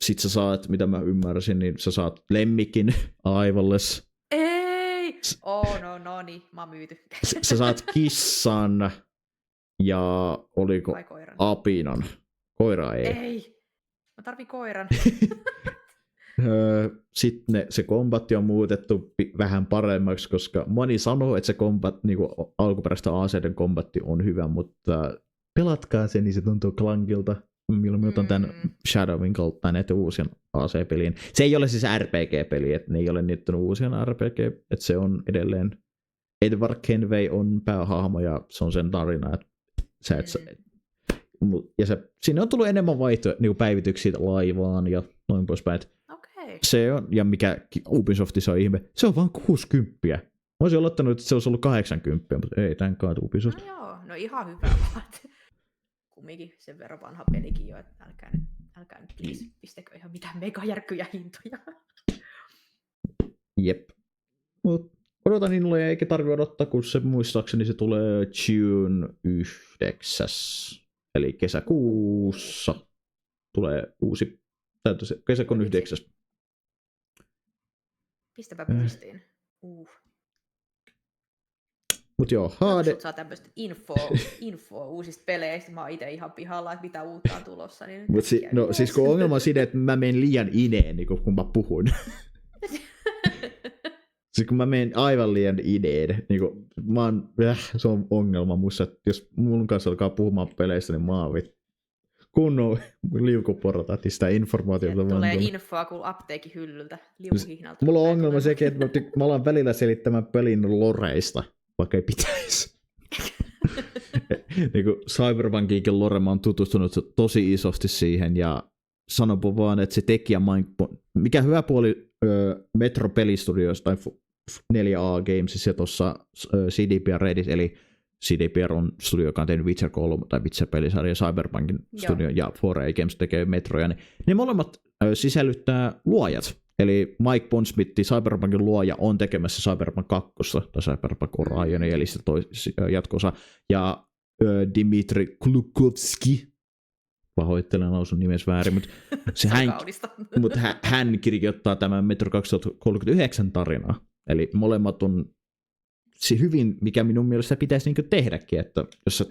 Sitten sä saat, mitä mä ymmärsin, niin sä saat lemmikin aivalles. Ei! No niin, mä oon myyty. Sä saat kissan ja oliko apinan. Koira ei. Ei! Mä tarvin koiran. Sitten se kombatti on muutettu vähän paremmaksi, koska moni sanoo, että se niin alkuperäistä aseiden kombatti on hyvä, mutta pelatkaa se, niin se tuntuu klankilta. Milloin otan tämän Shadowin kautta näitä uusien AC-peliin. Se ei ole siis RPG-peli, että ne ei ole niiden uusien RPG, että se on edelleen Edward Kenway on päähahmo ja se on sen tarina, että siinä on tullut enemmän niin päivityksiä laivaan ja noin poispäin. Se on, ja mikä Ubisoftissa on ihme, se on vaan 60. Mä olisin olettanut, että se olisi ollut 80, mutta ei tämän kautta Ubisoft. No joo, no ihan hyvä vaan. Kumminkin sen verran vanha pelikin jo, että älkää nyt please, pistäkö ihan mitään megajärkkyjä hintoja. Jep. Mut odotan innolla, eikä tarvitse odottaa, kun se muistaakseni se tulee June 9. Eli kesäkuussa tulee uusi, kesäkuun 9. Pistäpä pyystiin. Mut joo, HD. Saa tämmöistä infoa uusista peleistä. Mä oon itse ihan pihalla, että mitä uutta on tulossa. Niin siis kun ongelma on siinä, että mä menen liian ineen, niin kun mä puhun. Siis kun mä menen aivan liian ineen, niin kun se on ongelma musta, että jos mun kanssa alkaa puhumaan peleistä, niin mä oon kunnon liukuportaat sitä informaatiota. Tulee infoa kuin apteekin hyllyltä, liukuhihnalta. Mulla on ongelma sekin, että mä alan välillä selittämään pelin loreista, vaikka ei pitäisi. Niin kuin Cyberpunkin lore, mä oon tutustunut tosi isosti siihen, ja sanonpa vaan, että se tekijä, mikä hyvä puoli Metro Pelistudios tai 4A Games ja tuossa CDPR Redis, eli CDPR on studio, joka on tehnyt Witcher 3 tai Witcher-pelisarja, Cyberpunkin studio ja 4A Games tekee Metroja, niin ne molemmat sisällyttää luojat. Eli Mike Pondsmith, Cyberpunkin luoja, on tekemässä Cyberpunk 2 tai Cyberpunk Orion, eli se jatko-osa, ja Dmitri Glukovski, pahoittelen lausun nimes väärin, mutta hän kirjoittaa tämän Metro 2039 tarinaa. Eli molemmat on hyvin, mikä minun mielestä pitäisi niin tehdäkin, että jos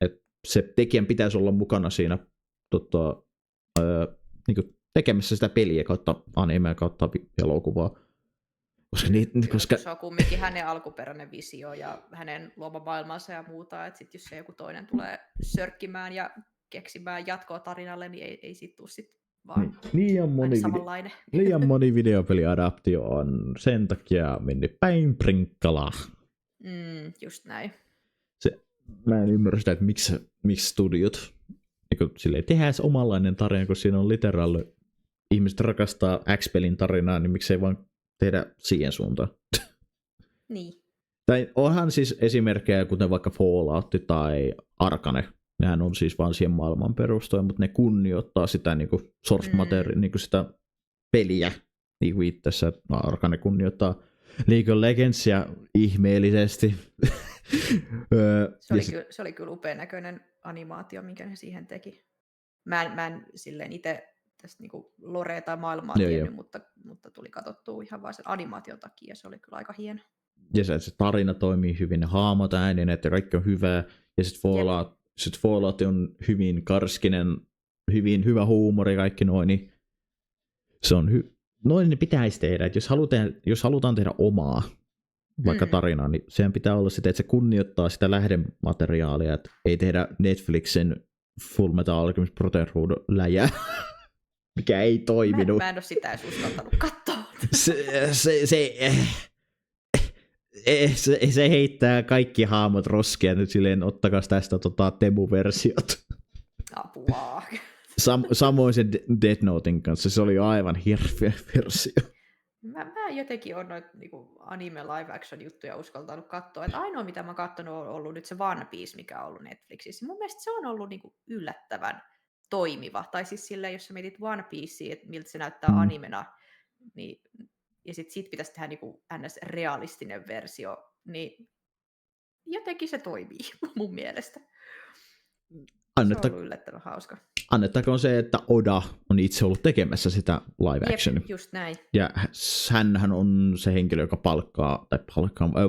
että se tekijän pitäisi olla mukana siinä niin tekemässä sitä peliä kautta animea kautta elokuvaa. Koska se on kumminkin hänen alkuperäinen visio ja hänen luoma maailmansa ja muuta, että sit jos se joku toinen tulee sörkkimään ja keksimään jatkoa tarinalle, niin ei siitä tule sit vaan samanlainen. Liian moni videopeliadaptio on sen takia mennyt päin prinkkalaa. Just näin. Mä en ymmärrä sitä, että miksi studiot niin tehdään omanlainen tarina, kun siinä on literaali. Ihmiset rakastaa X-pelin tarinaa, niin miksei vaan tehdä siihen suuntaan. Niin. Tai onhan siis esimerkkejä, kuten vaikka Fallout tai Arkane. Nehän on siis vaan siihen maailman perustuen, mutta ne kunnioittaa sitä niin kuin source material, niin kuin sitä peliä. Niin kuin itsessä Arkane kunnioittaa League of Legendsia ihmeellisesti. Se oli kyllä upean näköinen animaatio, minkä ne siihen teki. Mä en silleen itse tästä niinku lorea tai maailmaa tiennyt, mutta tuli katsottua ihan vain sen animaation takia, ja se oli kyllä aika hieno. Ja se tarina toimii hyvin, ne haamot äänineet ja kaikki on hyvää. Ja sitten Fallout on hyvin karskinen, hyvin hyvä huumori, kaikki noin. Niin se on noin ne pitäisi tehdä. Et jos halutaan tehdä omaa vaikka tarinaa, niin sehän pitää olla sitä, että se kunnioittaa sitä lähdemateriaalia, että ei tehdä Netflixin Full Metal Alchemist Brotherhood läjää, mikä ei toiminut. Mä en ole sitä edes uskaltanut katsoa. Se heittää kaikki haamot roskia nyt silleen, ottakas tästä Temu-versiot. Apua. Samoin se Death Noten kanssa, se oli aivan hirveä versio. Mä jotenkin on noita niinku anime live action juttuja uskaltanut katsoa. Et ainoa mitä mä oon katsonut on ollut nyt se One Piece, mikä on ollut Netflixissä. Mun mielestä se on ollut niinku yllättävän toimiva. Tai siis silleen, jos sä mietit One Piecea, että miltä se näyttää animena, niin, ja sit siitä pitäisi tehdä niinku NS-realistinen versio, niin jotenkin se toimii mun mielestä. Se on ollut yllättävän hauska. Annettakoon se, että Oda on itse ollut tekemässä sitä live action. Jep, just näin. Ja hänhän on se henkilö, joka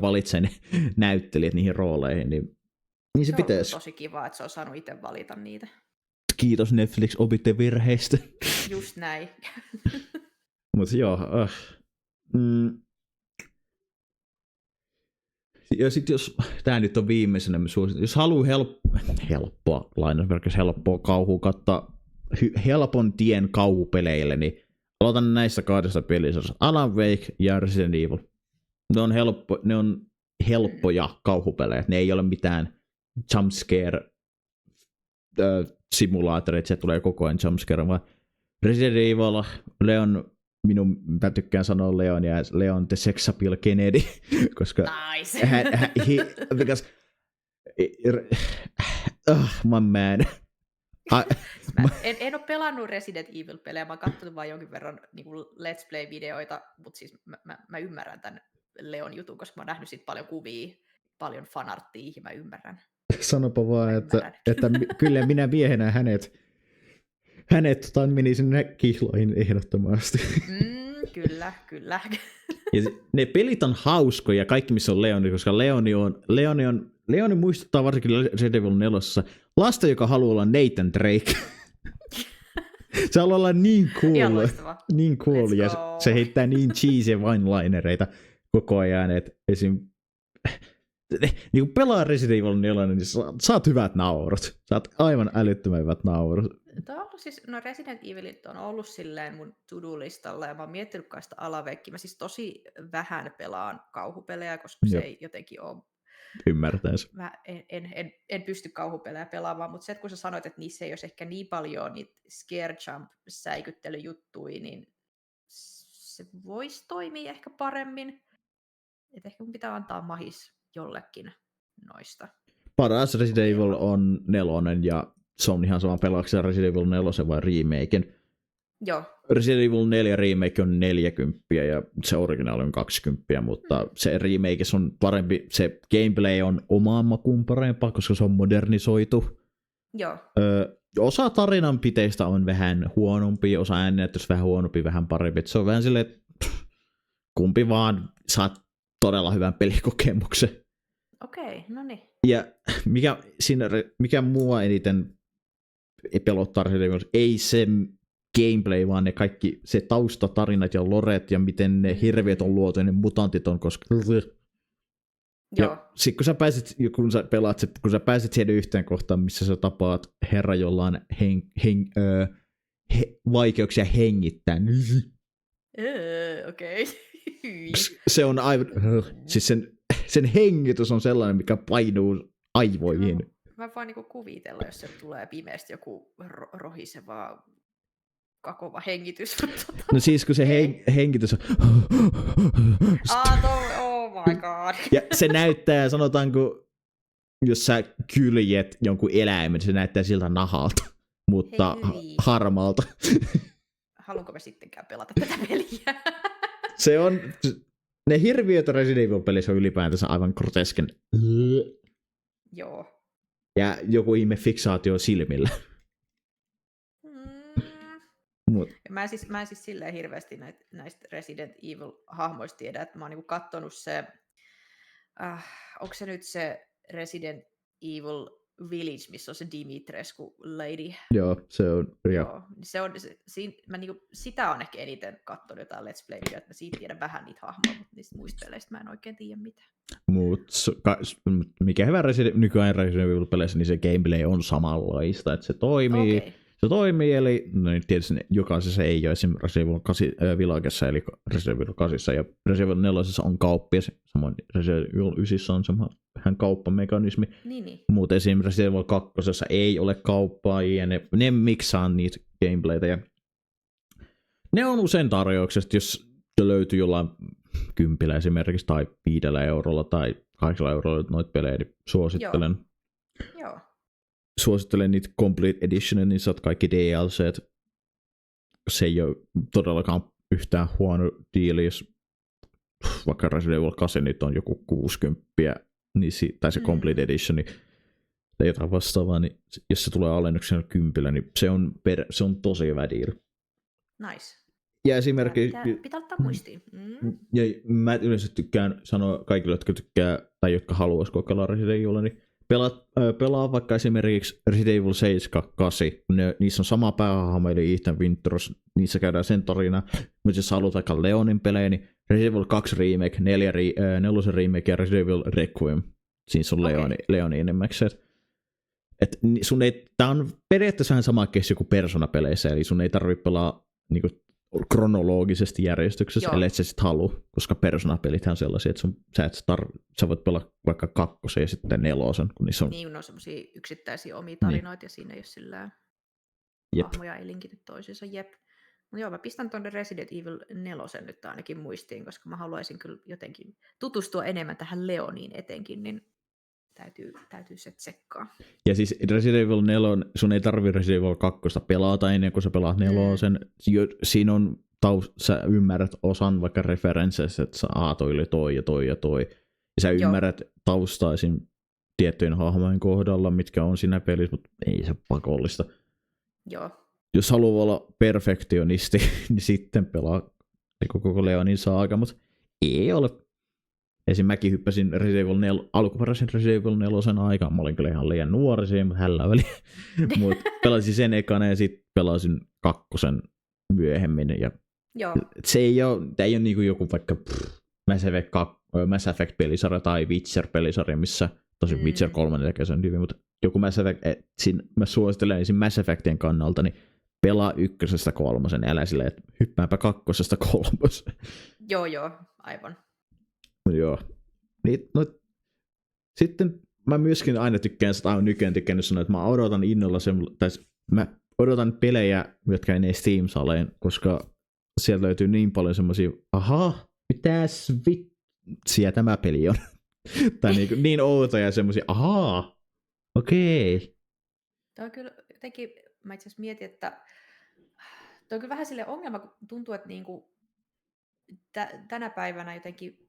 valitsee ne näyttelijät niihin rooleihin. Niin se pitäisi. On tosi kiva, että se on saanut itse valita niitä. Kiitos Netflix, opitte virheistä. Just näin. Mutta joo. Ja sitten jos, tää nyt on viimeisenä, jos haluaa helppoa kauhua kattaa helpon tien kauhupeleille, niin aloitan näistä kahdesta pelistä. Alan Wake ja Resident Evil. Ne on helppoja kauhupelejä. Ne ei ole mitään jumpscare simulaattoreita, se tulee koko ajan jumpscare, vaan Resident Evil, Leon, mä tykkään sanoa Leon, ja Leon the sex appeal Kennedy, koska nice. because my man. En ole pelannut Resident Evil-pelejä, mä oon katsonut vain jonkin verran niin kuin Let's Play-videoita, mutta siis mä ymmärrän tämän Leon jutun, koska mä oon nähnyt siitä paljon kuvia, paljon fanarttia, ja mä ymmärrän. Sanopa vaan, että kyllä minä miehenä hänet meni sinne kihloihin ehdottomasti. Kyllä. Ja ne pelit on hauskoja, kaikki missä on Leoni, koska Leoni muistuttaa varsinkin Resident Evil 4 lasta, joka haluaa olla Nathan Drake. Se haluaa olla niin cool ja se heittää niin cheesy one-linereita koko ajan, että esim. Niin kun pelaa Resident Evil 4, niin saat hyvät naurut. Saat aivan älyttömän hyvät naurut. Resident Evilit on ollut silleen mun to-do-listalla, ja mä oon miettinyt kai sitä alaveikkiä. Mä siis tosi vähän pelaan kauhupelejä, koska se ei jotenkin ole. Ymmärtäis. Mä en pysty kauhupelejä pelaamaan, mutta se, että kun sä sanoit, että niissä ei olisi ehkä niin paljon niitä scare jump-säikyttelyjuttuja, niin se voisi toimia ehkä paremmin. Että ehkä mun pitää antaa mahis jollekin noista. Paras Resident Evil on 4, ja se on ihan sama pelaaksia Resident Evil 4 vai remaken. Joo. Resident Evil 4 remake on 40 ja se originaali on 20, mutta se remake on parempi, se gameplay on omaan makuun parempaa, koska se on modernisoitu. Joo. Osa tarinanpiteistä on vähän huonompi, osa ääninäytös vähän huonompi, vähän parempi. Se on vähän silleen, että kumpi vaan, saat todella hyvän pelikokemuksen. Okei, no niin. Ja mikä mua eniten pelottaa, ei se gameplay, vaan ne kaikki se taustatarinat ja loret ja miten ne hirviöt on luotu ja ne mutantit on, koska... Joo. Ja sit kun sä pääset siihen yhteen kohtaan, missä sä tapaat herra, jolla on vaikeuksia hengittää. Okei. Se on aivan... Siis sen hengitys on sellainen, mikä painuu aivoihin. Mä voin niinku kuvitella, jos se tulee pimeästi joku rohiseva, kakova hengitys. No siis kun se hengitys on... Oh my god. Ja se näyttää, sanotaanko, jos sä kyljet jonkun eläimen, se näyttää siltä nahalta, mutta harmaalta. Haluanko mä sittenkään pelata tätä peliä? Se on... Ne hirviöt Resident Evil-pelissä on ylipäätänsä aivan grotesken. Joo. Ja joku ihme fiksaatio silmillä. Mä en siis silleen hirveästi näistä Resident Evil-hahmoista tiedä, että mä oon niinku kattonut se, onko se nyt se Resident Evil Village, missä on se Dimitrescu lady. Joo, se on. Joo, mä niinku, sitä on ehkä eniten kattonut jotain Let's Play-videoita, että mä siitä tiedän vähän niitä hahmoja, mutta niistä muista peleistä mä en oikein tiedä mitään. Mikä hyvä nykyään Resident Evil-peleissä, niin se gameplay on samanlaista, että se toimii. Okay. Se toimii, eli no niin tietysti jokaisessa ei ole esimerkiksi Resident Evil 8 Villagessa, eli Resident Evil 8 ja Resident Evil 4 on kauppia, samoin Resident Evil 9 on sama vähän kauppamekanismi. Niin. Mutta esimerkiksi Resident Evil 2 ei ole kauppaa, ja ne miksaa niitä gameplaytä, ja ne on usein tarjouksesta, jos se löytyy jollain 10 esimerkiksi, tai 5 eurolla, tai 8 eurolla noita pelejä, niin suosittelen. Joo. Suosittelen niitä Complete Edition, niin saat kaikki DLCt. Se ei ole todellakaan yhtään huono diili, jos vaikka Resident Evil 8 nyt on joku 60, niin tai se Complete Edition, niin, tai jotain vastaavaa, niin jos se tulee alennuksena 10, niin se on tosi hyvä diili. Nice. Ja esimerkiksi... Pitää ottaa muistiin. Ja mä yleensä tykkään sanoa kaikille, jotka tykkää, tai jotka haluaisi kokeilla Resident Evilia, niin pelaa vaikka esimerkiksi Resident Evil 7, 8, niissä on sama päähahmo, eli Ethan Winters, niissä käydään sen tarina, mutta jos haluat vaikka Leonin pelejä, niin Resident Evil 2 Remake, 4 Remake ja Resident Evil Requiem, siinä on Leoni enimmäkseen. Tää on periaatteessa sama keissi kuin Persona-peleissä, eli sun ei tarvitse pelaa niinku kronologisesti järjestyksessä, ellei sä sit halua, koska Persona-pelithän on sellaisia, että sä voit pelaa vaikka 2 ja sitten 4, kun niissä on... Niin, ne on semmosia yksittäisiä omia tarinoita, ja siinä ei ole sillä hahmoja ei linkity toisiinsa, jep. No joo, mä pistän tuonne Resident Evil 4 nyt ainakin muistiin, koska mä haluaisin kyllä jotenkin tutustua enemmän tähän Leoniin etenkin, niin täytyy se tsekkaa. Ja siis Resident Evil 4, sun ei tarvi Resident Evil 2 pelata ennen kuin sä pelaat 4. Siinä on sä ymmärrät osan vaikka referensseistä, että toi oli toi ja toi ja toi. Ja sä ymmärrät taustaisin tiettyjen hahmojen kohdalla, mitkä on siinä pelissä, mutta ei se pakollista. Joo. Jos haluaa olla perfektionisti, niin sitten pelaa koko Leonin saaga, mutta ei ole. Esim. Mäkin hyppäsin alkuperäisen Resident Evil 4 aikaan. Mä olin kyllä ihan liian nuori siihen, mutta hällä väli. Mut pelasin sen ekana ja sitten pelasin 2 myöhemmin. Ja se ei ole niinku joku vaikka Mass Effect-pelisarja tai Witcher-pelisarja, missä tosi Witcher 3 tekee sen hyvin, mutta joku Mass Effect, mä suosittelen ensin Mass Effectien kannalta, niin pelaa 1-3, älä silleen, että hyppääpä 2-3. Joo, aivan. Joo. Niin, no, sitten mä myöskin aina tykkään, tai on nykyään tykännyt sanoa, että mä odotan innolla mä odotan pelejä, jotka ei Steam-saleen, koska sieltä löytyy niin paljon semmosia, mitäs vitsiä tämä peli on. Tai niin outoja semmosia, okei. Tämä on kyllä jotenkin, mä itse asiassa mietin, että toi on kyllä vähän sille ongelma, kun tuntuu, että niinku tänä päivänä jotenkin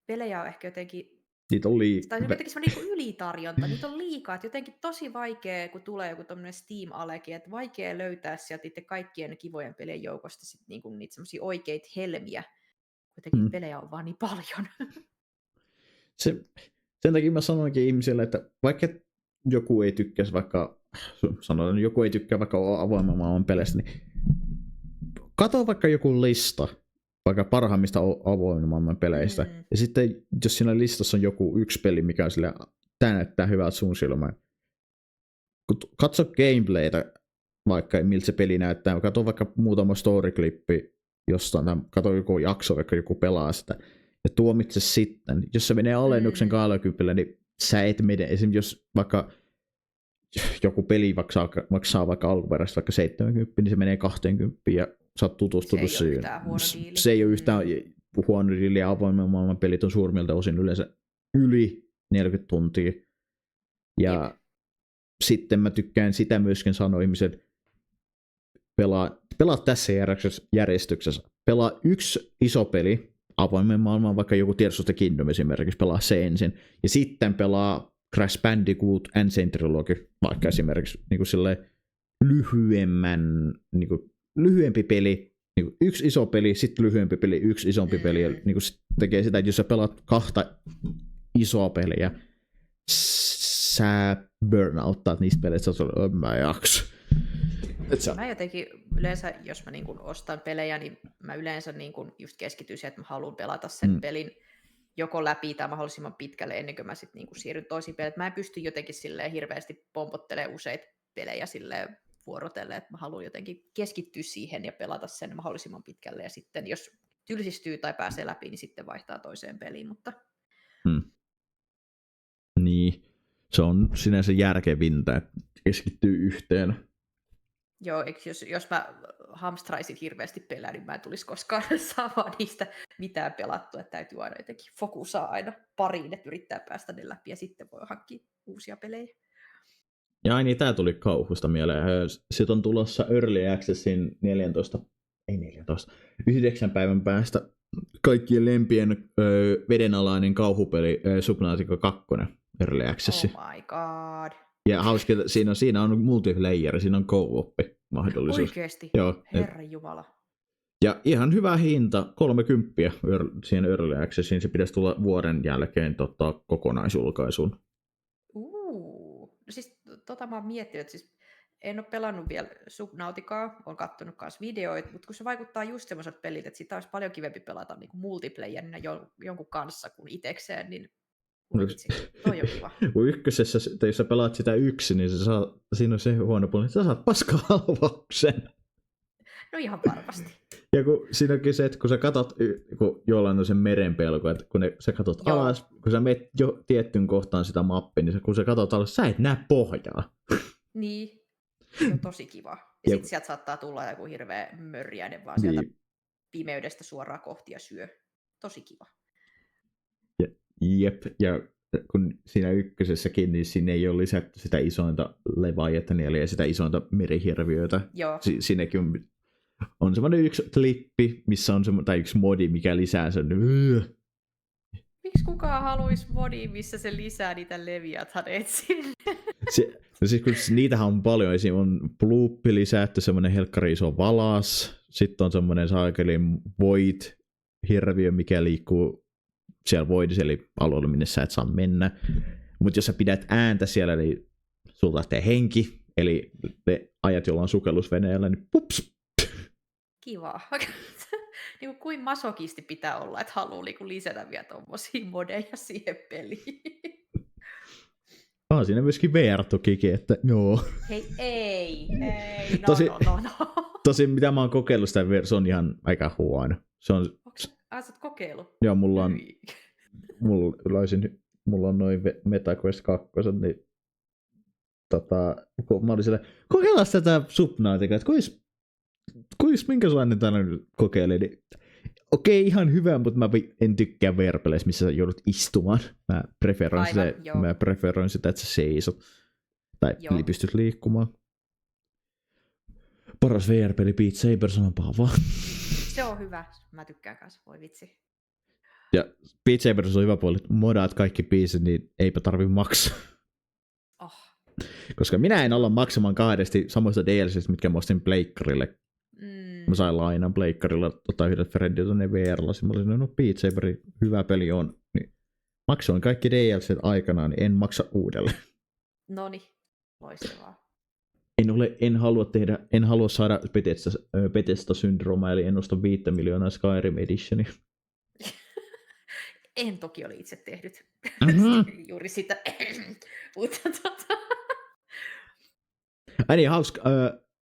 pelejä on ehkä jotenkin... Niitä on liikaa. Tai jotenkin semmoinen niin ylitarjonta, niitä on liikaa. Että jotenkin tosi vaikea, kun tulee joku tommoinen Steam-aleki, että vaikea löytää sieltä niiden kaikkien kivojen pelien joukosta sit niinku niitä semmoisia oikeita helmiä. Jotenkin pelejä on vaan niin paljon. Sen takia mä sanoinkin ihmisille, että vaikka joku ei tykkäisi joku ei tykkää vaikka avoimen maailman peleistä, niin kato vaikka joku lista, vaikka parhaimmista avoimen maailman peleistä, ja sitten jos siinä listassa on joku yksi peli, mikä on silleen, tää näyttää hyvältä sun silmään, katso gameplaytä, vaikka miltä se peli näyttää, katso vaikka muutama storyklippi jostain, tai katso joku jakso, vaikka joku pelaa sitä, ja tuomitse sitten. Jos se menee alennuksen 20, niin sä et mene, esimerkiksi jos vaikka joku peli maksaa vaikka alkuperäistä vaikka 70, niin se menee 20, ja sä oot tutustunut siihen. Se ei ole yhtään huono diili, ja avoimen maailman pelit on suurimmilta osin yleensä yli 40 tuntia. Ja sitten mä tykkään sitä myöskin sanoa ihmiset, pelaa tässä järjestyksessä. Pelaa yksi iso peli, avoimen maailman, vaikka joku Tears of the Kingdom esimerkiksi, pelaa se ensin. Ja sitten pelaa Crash Bandicoot N. Trilogy, vaikka esimerkiksi niin kuin lyhyempi peli, niin kuin yksi iso peli, sitten lyhyempi peli, yksi isompi peli. Ja niin kuin tekee sitä, että jos sä pelaat 2 isoa peliä, sä burnouttaa niistä peleistä, sä oot, mä jakso. Mä jotenkin yleensä, jos mä niin kun ostan pelejä, niin mä yleensä niin kun just keskityn siihen, että mä haluan pelata sen pelin joko läpi tai mahdollisimman pitkälle ennen kuin mä sit niin kun siirryn toisiin peleihin. Mä en pysty jotenkin silleen hirveästi pompottelemaan useita pelejä silleen vuorotellen, että mä haluan jotenkin keskittyä siihen ja pelata sen mahdollisimman pitkälle. Ja sitten jos tylsistyy tai pääsee läpi, niin sitten vaihtaa toiseen peliin. Mutta... Niin, se on sinänsä järkevintä, että keskittyy yhteen. Joo, jos mä hamstraisin hirveästi pelejä, niin mä en tulisi koskaan saamaan niistä mitään pelattua, että täytyy aina jotenkin fokusaa aina pariin, että yrittää päästä ne läpi ja sitten voi hankkia uusia pelejä. Ja niin, tää tuli kauhusta mieleen. Sitten on tulossa Early Accessin 9 päivän päästä kaikkien lempien vedenalainen kauhupeli Subnautica 2 Early Accessi. Oh my god. Ja hauska, siinä on multiplayer, siinä on co-oppi mahdollisuus. Oikeesti? Joo. Herranjumala. Ja ihan hyvä hinta, 30 siihen Early Accessiin. Se pitäisi tulla vuoden jälkeen kokonaisulkaisuun. No siis mä oon miettinyt, että siis en ole pelannut vielä Subnauticaa, olen katsonut myös videoita, mutta kun se vaikuttaa just semmoiset pelit, että sitä olisi paljon kivempi pelata niin kuin multiplayerina jonkun kanssa kuin itekseen, niin toi on kiva. Kun ykkösessä, jos sä pelaat sitä yksin, niin siinä on se huono puoli, että sä saat paskahalvauksen. No ihan varmasti. Ja kun siinä onkin se, että kun sä katot, kun jollain on sen merenpelko, että kun sä katot alas, kun sä menet jo tiettyyn kohtaan sitä mappia, niin kun sä katot alas, sä et näe pohjaa. Niin, se on tosi kiva. Ja sitten sieltä saattaa tulla joku hirveä mörjäinen vaan sieltä pimeydestä suoraan kohti ja syö. Tosi kiva. Jep, ja kun siinä ykkösessäkin, niin siinä ei ole lisätty sitä isointa leviathania, eli sitä isointa merihirviötä. Siinäkin on semmoinen yksi klippi, missä on tai yksi modi, mikä lisää sen. Miksi kukaan haluaisi modi, missä se lisää niitä leviathaneet sinne? Siis kun niitähän on paljon, esim. On blooppi lisätty, semmoinen helkkari iso valas, sitten on semmoinen saakelin void-hirviö, mikä liikkuu siellä voidissa, eli alueella, minne sä et saa mennä. Mutta jos sä pidät ääntä siellä, niin sulta lähtee henki, eli ne ajat, jolla on sukellusveneellä, niin pups. Kiva. Niin kuin masokisti pitää olla, että haluaa lisätä vielä tommosia modeja siihen peliin. On siinä myöskin VR-tukikin, että joo. Hei, ei. No. Tosin mitä mä oon kokeillut sitä, se on ihan aika huono. Se on... Sä oot kokeillut? Joo, mulla on noin MetaQuest 2, niin kun mä olin silleen, kokeillaan tätä Subnautica, että kuis minkälainen tänne kokeili, niin okei, ihan hyvä, mutta mä en tykkää VR-peleissä, missä sä joudut istumaan. Mä preferoin sitä, että sä seisot. Tai pystyt liikkumaan. Paras VR-peli Beat Saber, sanonpaa vaan. Se on hyvä. Mä tykkään kanssa, voi vitsi. Ja Beat Saber on hyvä puoli, että modaat kaikki biisit, niin eipä tarvi maksaa. Koska minä en olla maksamaan kahdesti samoista DLCistä, mitkä mä ostin pleikkarille. Mä sain lainan pleikkarilla yhdet friendit tonne VR:llä. Mä olin, no Beat Saber, hyvä peli on. Niin Maksoin kaikki DLCt aikanaan, niin en maksa uudelleen. Noniin, loistavaa. En halua saada Bethesda-syndroomaa, eli en osta 5 miljoonaa Skyrim Editionia. En toki ole itse tehnyt juuri sitä, mutta Ai niin, hauska.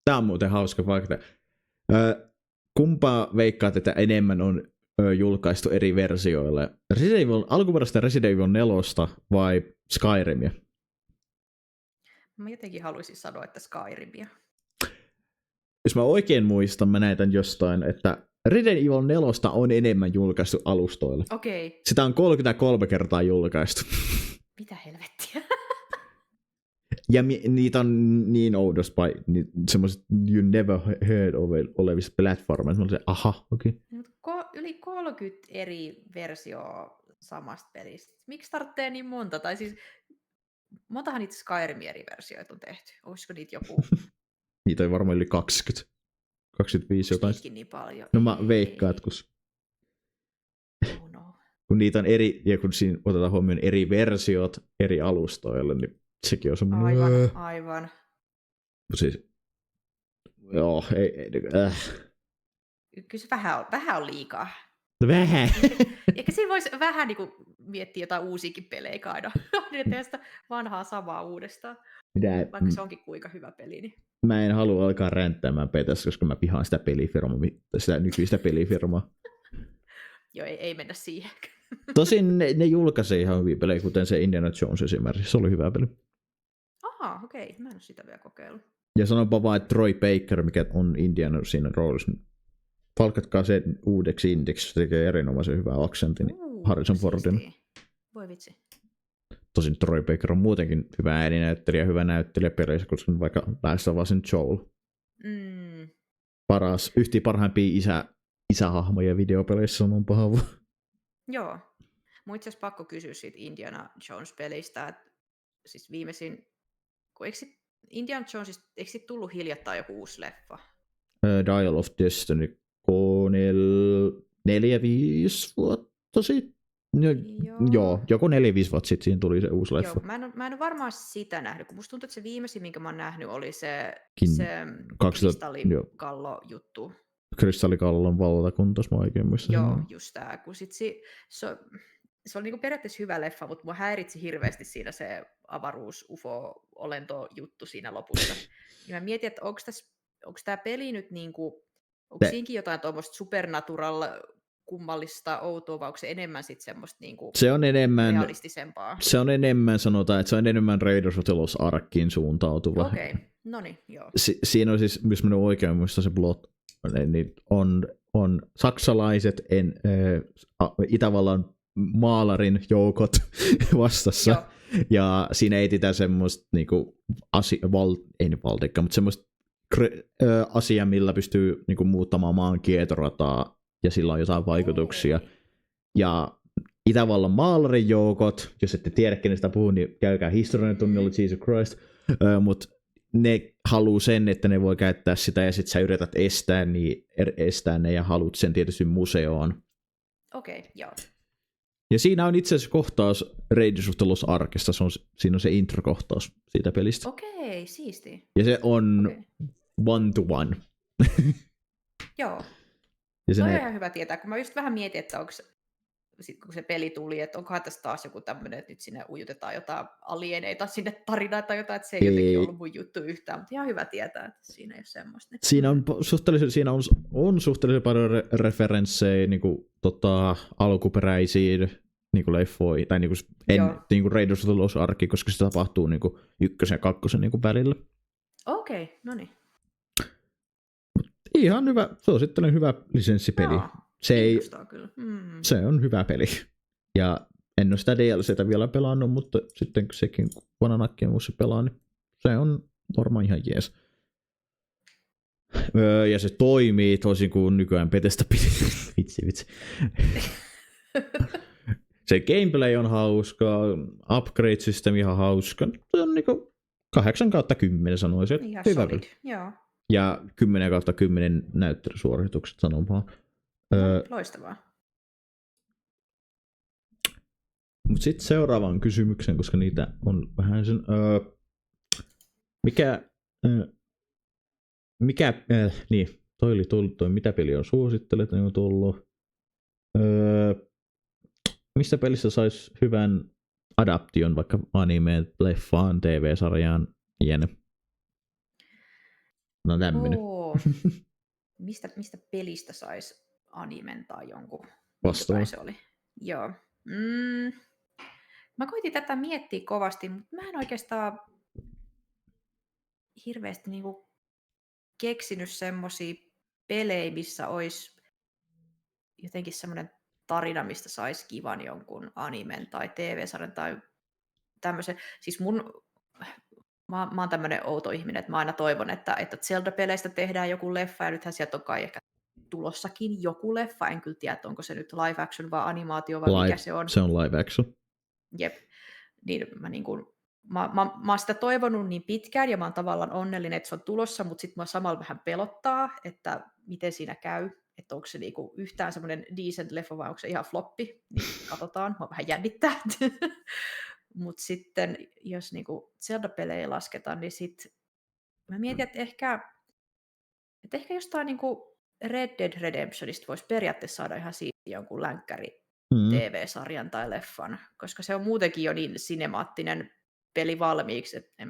Tämä on muuten hauska fakta. Kumpaa veikkaat, että enemmän on julkaistu eri versioille? Alkuperäistä Resident Evil 4 vai Skyrimia? Mä jotenkin haluaisin sanoa, että Skyrimia. Jos mä oikein muistan, mä näin tämän jostain, että Resident Evil 4 on enemmän julkaistu alustoilla. Okei. Sitä on 33 kertaa julkaistu. Mitä helvettiä? Ja niitä on niin oudosta, semmoiset you never heard of olevista platformista. Mä olin se, aha, okei. Yli 30 eri versioa samasta pelistä. Miksi tarvitsee niin monta? Tai siis, montahan niitä Skyrimin eri versioita on tehty? Olisiko niitä joku? Niitä on varmaan yli 20. 25 jotain. Niin paljon. No mä veikkaan, että kun niitä on eri, ja kun siinä otetaan huomioon eri versiot eri alustoille, niin sekin on semmoinen... Aivan. Siis, joo, Kyllä se vähän on liikaa. Vähän. Ehkä siinä voisi vähän niin kuin miettiä jotain uusiakin pelejä kaida. Niin tehdä sitä vanhaa samaa uudestaan. Vaikka se onkin kuinka hyvä peli. Niin. Mä en halua alkaa ränttäämään Bethesda, koska mä pihaan sitä nykyistä pelifirmaa. Joo, ei mennä siihen. Tosin ne julkaisi ihan hyviä pelejä, kuten se Indiana Jones esimerkiksi. Se oli hyvä peli. Aha, okei. Mä en ole sitä vielä kokeillut. Ja sanonpa vaan, että Troy Baker, mikä on Indiana siinä roolissa, niin palkatkaa se uudeksi Indiksi, se tekee erinomaisen hyvää aksentin Harrison Fordin. Voi vitsi. Tosin Troy Baker on muutenkin hyvä ääninäyttelijä, hyvä näyttelijä peleissä, koska vaikka Last of Usin Joel. Yhti parhaimpia isähahmoja videopeleissä on paha. Joo. Mun itse asiassa pakko kysyä siitä Indiana Jones-pelistä, että siis viimeisin, kun Indiana Jonesista, eikö siitä tullut hiljattain joku uusi leffa? Dial of Destiny 4-5 vuotta sitten. Joo, joku 4-5 vuotta sitten siinä tuli se uusi leffa. Joo, mä en ole varmaan sitä nähnyt, kun musta tuntuu, että se viimeisin, minkä mä oon nähnyt, oli se kristallikallo-juttu. Kristallikallon valtakunta, jos mä oikein muistan. Joo, just tää. Kun sit se oli niinku periaatteessa hyvä leffa, mutta mua häiritsi hirveästi siinä se avaruus-UFO-olento-juttu siinä lopussa. Ja mä mietin, että onko tää peli nyt niinku, onko siinkin jotain tuommoista supernatural kummallista outoa, vai onko se enemmän sitten semmoista niinku realistisempaa? Se on enemmän, sanotaan, että se on enemmän Raiders of the Lost Arkkiin suuntautuva. Okei, no niin, joo. Siinä on siis, jos minä oikein muistan se plot, niin on saksalaiset, Itävallan maalarin joukot vastassa. Joo. Ja siinä etsitään semmoista niinku mutta semmoista asiaa, millä pystyy niinku muuttamaan maan kietorataa ja sillä on jotain vaikutuksia. Ja Itävallan maalarin joukot, jos ette tiedä kenestä puhun, niin käykää historian tunnilla, Jesus Christ. Mutta ne haluaa sen, että ne voi käyttää sitä ja sitten sä yrität estää ne ja haluat sen tietysti museoon. Okei, joo. Ja siinä on itse asiassa kohtaus Raiders of the Lost Arkista, siinä on se intro-kohtaus siitä pelistä. Okei, siisti. Ja se on one to one. Joo. Se on ihan hyvä tietää, kun mä just vähän mietin, että onko sitten kun se peli tuli, että onkohan tässä taas joku tämmöinen, että nyt sinne ujutetaan jotain alieneita sinne tarinaan tai jotain, että se ei jotenkin ollut mun juttu yhtään, mutta ihan hyvä tietää, että siinä ei ole semmoista. Siinä on suhteellisen paljon referenssejä niin kuin, alkuperäisiin niin kuin leffoihin, tai niin kuin Raiders of the Lost Ark, koska se tapahtuu niin kuin 1 ja 2 niin kuin välillä. Okei, no niin. Ihan hyvä, suosittelen hyvä lisenssipeli. Joo. Se on hyvä peli. Ja en ole sitä DLCtä vielä pelannut, mutta sitten kun sekin Vananakkien muussa pelaa, niin se on varmaan ihan jees. Ja se toimii toisin kuin nykyään Bethesda vitsi. Se gameplay on hauska, upgrade-systemi ihan hauska. Se on niinku 8/10 sanoisin. Ihan hyvä solid, joo. Ja 10/10 näyttelysuoritukset sanonpaa. Loistavaa. Mutta sitten seuraavaan kysymykseen, koska niitä on vähän sen... niin, toi oli tullut, mitä peliä suosittelet, ne on tullut. Mistä pelissä sais hyvän adaption, vaikka animeen, leffaan, TV-sarjaan, jne. No tämmönen. Mistä pelistä sais animen tai jonkun? Vastaava. Se oli. Joo. Mä koitin tätä miettiä kovasti, mutta mä en oikeastaan hirveästi niinku keksinyt semmosia pelejä, missä olisi jotenkin semmoinen tarina, mistä saisi kivan jonkun animen tai TV-sarjan tai tämmöisen. Siis mä oon tämmöinen outo ihminen, että mä aina toivon, että Zelda-peleistä tehdään joku leffa, ja nythän sieltä on kai ehkä tulossakin joku leffa. En kyllä tiedä, onko se nyt live action vai animaatio vai mikä se on. Se on live action. Jep. Niin mä oon sitä toivonut niin pitkään, ja mä oon tavallaan onnellinen, että se on tulossa, mutta sitten mä samalla vähän pelottaa, että miten siinä käy, että onko se niinku yhtään semmoinen decent leffa vai onko se ihan floppi, niin katsotaan, mä vähän jännittää. Mutta sitten, jos niinku Zelda-pelejä lasketaan, niin sitten mä mietin, että ehkä jostain niinku Red Dead Redemptionista voisi periaatteessa saada ihan siitä jonkun länkkäri TV-sarjan tai leffan, koska se on muutenkin jo niin sinemaattinen peli valmiiksi, että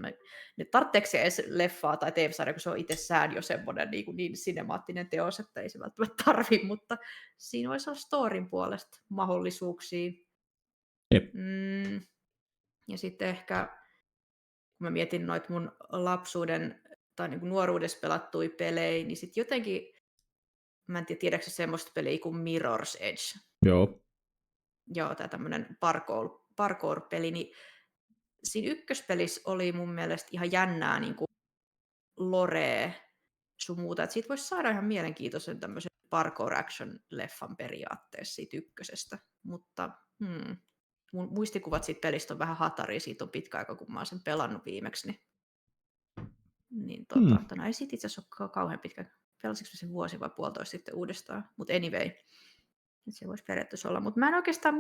nyt tarvitseeko se edes leffaa tai TV-sarjaa, kun se on itsessään jo semmoinen niin sinemaattinen teos, että ei se välttämättä tarvitse, mutta siinä voisi olla storin puolesta mahdollisuuksia. Jep. Ja sitten ehkä, kun mä mietin noita mun lapsuuden tai niin kuin nuoruudessa pelattuja pelejä, niin sitten jotenkin, mä en tiedä, tiedätkö semmoista peliä kuin Mirror's Edge? Joo. Joo, tämä tämmöinen parkour-peli, niin siinä ykköspelissä oli mun mielestä ihan jännää niin kuin lorea sun muuta, että siitä voisi saada ihan mielenkiintoisen tämmöisen parkour-action-leffan periaatteessa siitä ykkösestä, mutta mun muistikuvat siitä pelistä on vähän hataria, siitä on pitkä aika, kun mä oon sen pelannut viimeksi, niin ei siitä itse asiassa ole kauhean pitkä, pelasitko sen vuosi vai puolitoista sitten uudestaan, mutta anyway, se voisi periaatteessa olla, mutta mä en oikeastaan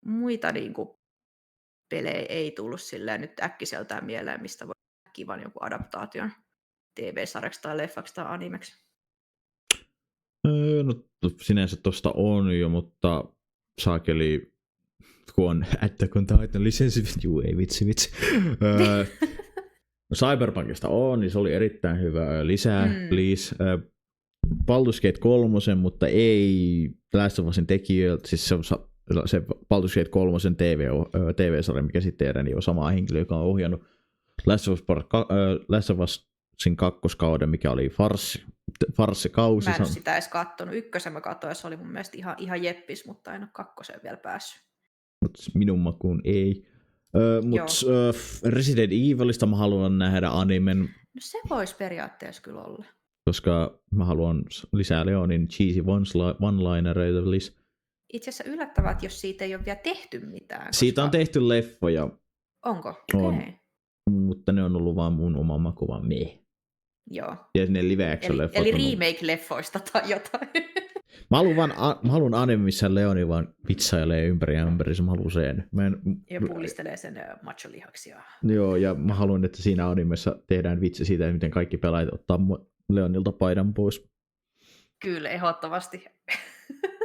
muita niin kuin pelejä ei tullut silleen nyt äkkiseltään mieleen, mistä voi kivan joku adaptaation TV-sarjaksi tai leffaksi tai animeksi. No sinänsä tosta on jo, mutta saakeli, kun on Attack on Titan lisenssi, ei vitsi. Cyberpunkista on, niin se oli erittäin hyvä. Lisää, please. Baldur's Gate 3, mutta ei Last of Usin tekijöiltä, siis se Baldur's Gate 3 TV-sarja, mikä sitten tehdään, niin on sama henkilö, joka on ohjannut Last of Usin kakkoskauden, mikä oli farssikausi. Mä en ole sitä edes kattonut. Ykkösen mä katsoin, ja se oli mun mielestä ihan jeppis, mutta en ole kakkoseen vielä päässyt. Minun makuun ei. Mutta Resident Evilista mä haluan nähdä animen. No se voisi periaatteessa kyllä olla. Koska mä haluan lisää Leonin cheesy one-linereita. Itse asiassa yllättävää, että jos siitä ei ole vielä tehty mitään. Koska... Siitä on tehty leffoja. Onko? On. Okay. Mutta ne on ollut vaan mun oma maku, vaan meh. Joo. Ja ne live-action-leffot eli remake-leffoista tai jotain. Mä haluan anime, missä Leoni vaan vitsailee ympäri ja ympäri, mä haluan sen. Ja pullistelee sen macho-lihaksia. Joo, ja mä haluan, että siinä animessa tehdään vitsi siitä, miten kaikki pelaajat ottaa Leonilta paidan pois. Kyllä, ehdottomasti.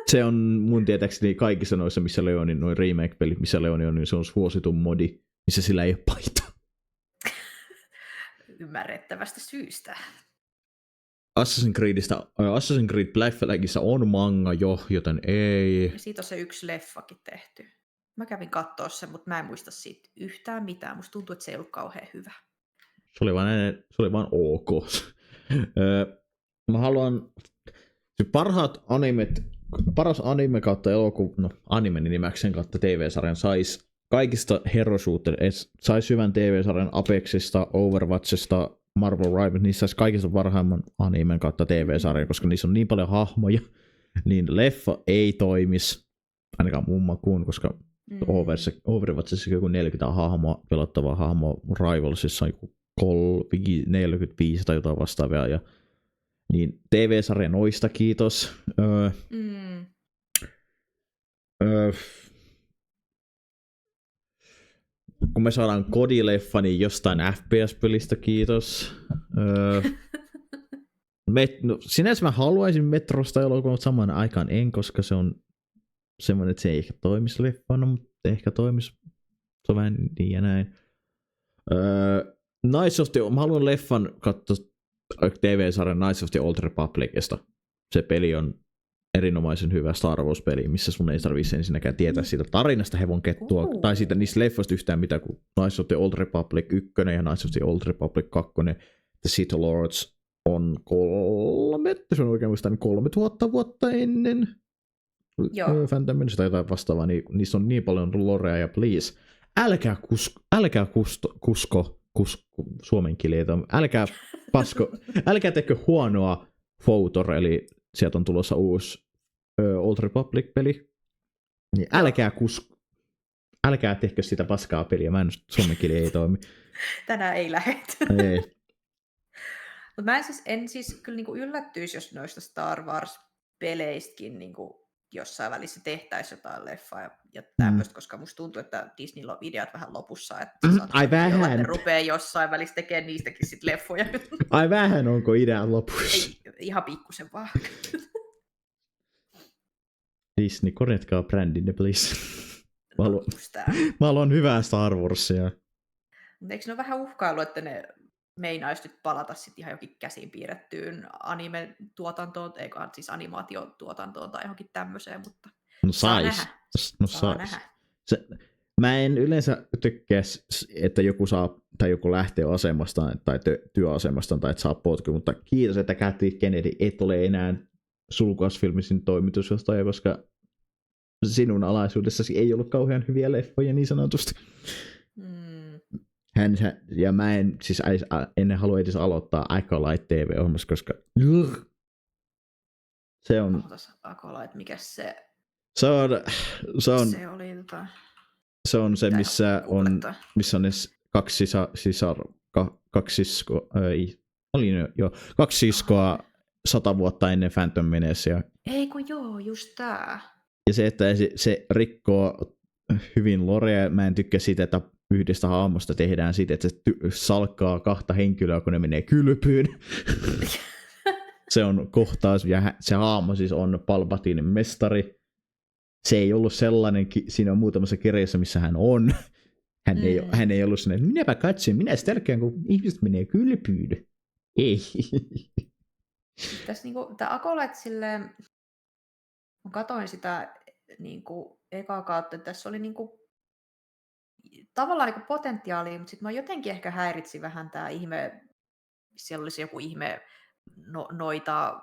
Se on mun tietääkseni kaikissa noissa, missä Leonin, noin remake-pelit, missä Leoni on, niin se on suositun modi, missä sillä ei ole paita. Ymmärrettävästä syystä. Assassin's Creed Black Flagissa on manga jo, joten ei. Ja siitä on se yksi leffakin tehty. Mä kävin kattoo sen, mutta mä en muista siitä yhtään mitään. Musta tuntuu, että se ei ollut kauhean hyvä. Se oli vaan ok. Mä haluan... Paras anime kautta elokuva... No, anime nimekseen kautta TV-sarjan sais kaikista Hero Shooter. Sais hyvän TV-sarjan Apexista, Overwatchista, Marvel Rivals. Niissä sais kaikista parhaimman animen kautta TV-sarjan, koska niissä on niin paljon hahmoja. Niin leffa ei toimis, ainakaan mun makuun, koska Overwatchissa joku 40 pelattavaa hahmoa, Rivalsissa on joku 45 tai jotain vastaavaa. Ja niin TV-sarja noista, kiitos. kun me saadaan kodileffa, niin jostain FPS-pelistä, kiitos. No, sinänsä mä haluaisin Metrosta elokuvan, mutta samaan aikaan en, koska se on semmoinen, että se ei ehkä toimisi leffana, mutta ehkä toimisi. Se on vähän niin ja näin. Mä haluan leffan katsoa TV-sarjan Knights of the Old Republicista. Se peli on erinomaisen hyvä Star Wars-peli, missä sun ei tarvitse ensinnäkään tietää siitä tarinasta hevonkettua, tai siitä niistä leffoista yhtään mitään, kuin Knights of the Old Republic 1 ja Knights of the Old Republic 2. The Sith Lords on 3000 vuotta ennen Phantom Menace tai jotain vastaavaa, niin niissä on niin paljon lorea, ja please, älkää kusko suomen kieltä, älkää tekö huonoa FOTOR, eli sieltä on tulossa uusi Old Republic-peli, niin älkää tehkö sitä paskaa peliä, suomen kieli ei toimi. Tänään ei lähet. Ei. Mutta mä en siis kyllä niinku yllättyisi, jos noista Star Wars-peleistäkin niinku jossain välissä tehtäisiin jotain leffaa ja tämmöistä, koska musta tuntuu, että Disneyllä on ideat vähän lopussa, että ne rupeaa jossain välissä tekemään niistäkin sit leffoja. Ai vähän onko ideat lopussa? Ei, ihan pikkusen vaan. Disney, korjatkaa brändinne, please. Mä haluan hyvää Star Warsia. Mutta eikö ne ole vähän uhkailu, että ne meinaisi nyt palata sitten ihan jokin käsin piirrettyyn anime-tuotantoon, eikä siis animaatiotuotantoon tai johonkin tämmöiseen, mutta saa nähdä. Mä en yleensä tykkää, että joku saa tai joku lähtee asemastaan tai työasemastaan tai että saa potku, mutta kiitos, että Kathleen Kennedy et ole enää Lucasfilmin toimitusjohtaja, koska sinun alaisuudessasi ei ollut kauhean hyviä leffoja niin sanotusti. Ja mä en halua edes aloittaa Acolyte TV-ohjelmassa, koska se on... Acolyte, mikä se... Se oli Se on se, missä on ne kaksi siskoa 100 vuotta ennen Phantom Menacea. Ei kun joo, just tää. Ja se, että se rikkoo hyvin lorea. Mä en tykkää siitä, että yhdestä hahmosta tehdään siitä, että se salkkaa kahta henkilöä, kun ne menee kylpyyn. Se on kohtaus, ja se hahmo siis on Palpatinen mestari. Se ei ollut sellainen, siinä on muutamassa kirjassa, missä hän on. Hän ei ollut sellainen, minäpä katson, minä tärkeän, kun ihmiset menee kylpyyn. Ei. Tässä niinku, tämä Acolyte silleen, kun katsoin sitä niinku, ekaa kautta, että tässä oli niinku, tavallaan niinku potentiaalia, mutta sitten mä jotenkin ehkä häiritsin vähän tämä ihme, siellä olisi joku ihme noita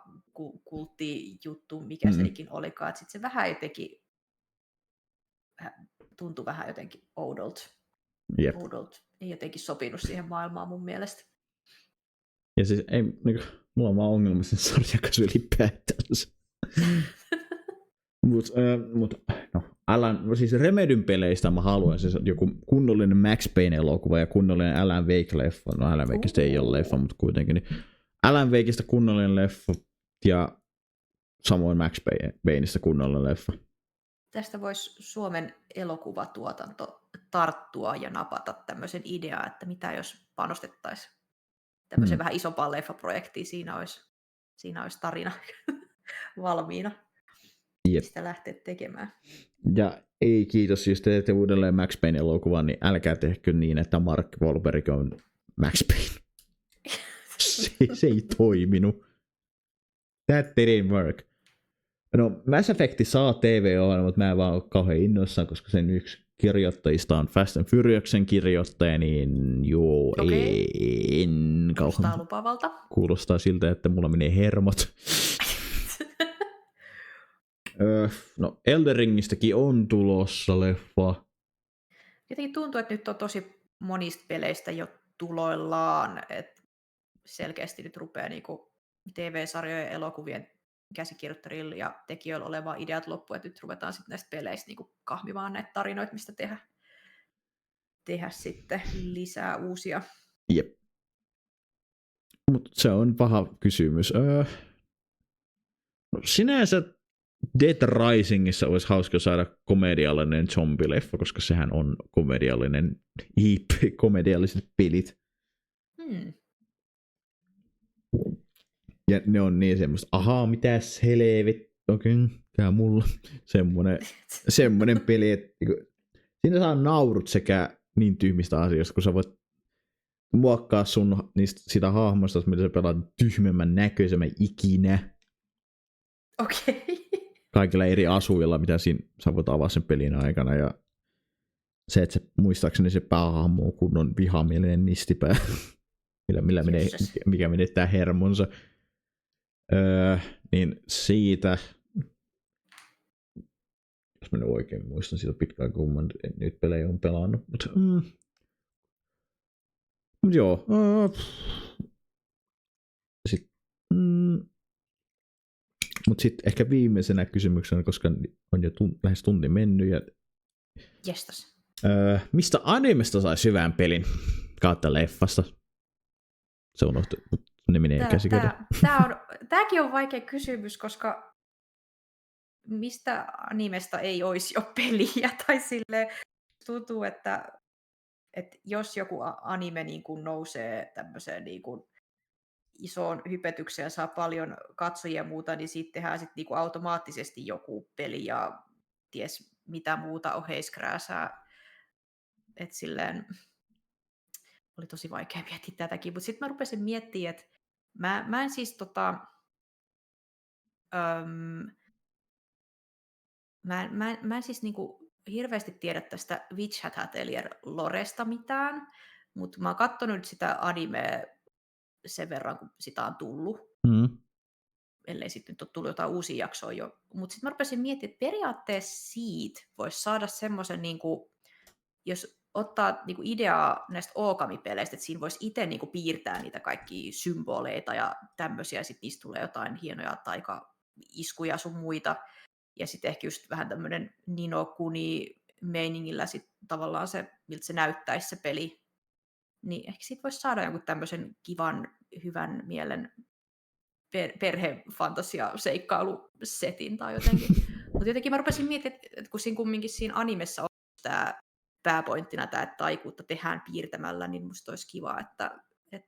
kulttijuttu, mikä se ikin olikaan, että sitten se vähän jotenkin tuntui vähän jotenkin oudolta. Yep. Ei jotenkin sopinut siihen maailmaan mun mielestä. Ja siis ei, niinku, mulla on vaan ongelma sen sarjan kanssa ylipäätänsä. Siis Remedyn peleistä mä haluan siis joku kunnollinen Max Payne-elokuva ja kunnollinen Alan Wake-leffa. No Alan Wakeista ei ole leffa, mutta kuitenkin. Niin Alan Wakeista kunnollinen leffa ja samoin Max Payneista kunnollinen leffa. Tästä voisi Suomen elokuvatuotanto tarttua ja napata tämmöisen idean, että mitä jos panostettaisiin tämmöisen vähän isompaan leffaprojektiin. Siinä olisi tarina valmiina. Jep. Sitä lähteä tekemään. Ja ei kiitos, jos teette uudelleen Max Payne-elokuvan, niin älkää tehkö niin, että Mark Wahlberg on Max Payne. se ei toiminut. That didn't work. No, Mass Effect saa TV-ohjelma, mutta mä en vaan ole kauhean innoissaan, koska sen yksi kirjoittajista on Fast and Furiousen kirjoittaja, niin joo, en kauhean. Kuulostaa lupaavalta. Kuulostaa siltä, että mulla menee hermot. No, Elden Ringistäkin on tulossa leffa. Jotenkin tuntuu, että nyt on tosi monista peleistä jo tuloillaan, että selkeästi nyt rupeaa niinku TV-sarjojen ja elokuvien käsikirjoittajilla ja tekijöillä olevaa ideat loppu, että nyt ruvetaan sitten näistä peleistä niinku kahmimaan näitä tarinoita, mistä tehdä sitten lisää uusia. Jep. Mutta se on paha kysymys. No, sinänsä Dead Risingissa olisi hauska saada komediallinen zombileffa, koska sehän on komediallinen komedialliset pelit. Ja ne on niin semmoista, ahaa, mitäs helvet, okei, käy mulla. Semmoinen peli, että siinä saa naurut sekä niin tyhmistä asioista, kun sä voit muokkaa sitä hahmosta, mitä sä pelaat tyhmemmän näköisemmän ikinä. Okei. Kaikilla eri asuilla, mitä siinä sä voit avaa sen pelin aikana. Ja se, että se, muistaakseni se päähahmo on kunnon vihamielinen nistipää, mikä menettää hermonsa. Niin siitä, jos mä nyt oikein muistan, siitä pitkään kun mä nyt pelejä on pelannut. Mutta joo. Mutta sitten ehkä viimeisenä kysymyksenä, koska on jo lähes tunti mennyt. Ja, Jestas. Mistä animesta saisi hyvän pelin kautta leffasta? Se unohtui. Ne menee käsikädä. Tämäkin on vaikea kysymys, koska mistä animesta ei olisi jo peliä? Tai silleen tuntuu, että jos joku anime niin kuin nousee tämmöiseen niin kuin isoon hypetykseen ja saa paljon katsojia ja muuta, niin siitä tehdään sitten niin kuin automaattisesti joku peli ja ties mitä muuta oheiskrääsää. Että silleen oli tosi vaikea miettiä tätäkin, mutta sitten mä rupesin miettimään, että mä en siis mä en siis niinku hirveästi tiedä tästä Witch Hat Atelier loresta mitään, mutta mä oon katsonut sitä animea sen verran, kun sitä on tullut. Ellei sitten nyt ole tullut jotain uusia jaksoja jo. Mutta sitten mä rupesin miettimään, että periaatteessa siitä voisi saada semmoisen, niinku, jos ottaa niinku ideaa näistä Okami-peleistä, että siinä voisi itse niinku piirtää niitä kaikkia symboleita ja tämmöisiä, ja sitten niistä tulee jotain hienoja taikaiskuja sun muita. Ja sitten ehkä just vähän tämmöinen Ninokuni-meiningillä sit tavallaan se, miltä se näyttäisi se peli. Niin ehkä siitä voisi saada jonkun tämmöisen kivan, hyvän mielen perhefantasia-seikkailusetin tai jotenkin. Mutta jotenkin mä rupesin miettimään, että kun siinä kumminkin siinä animessa on tämä pääpointtina tämä, että taikuutta tehdään piirtämällä, niin musta olisi kiva, että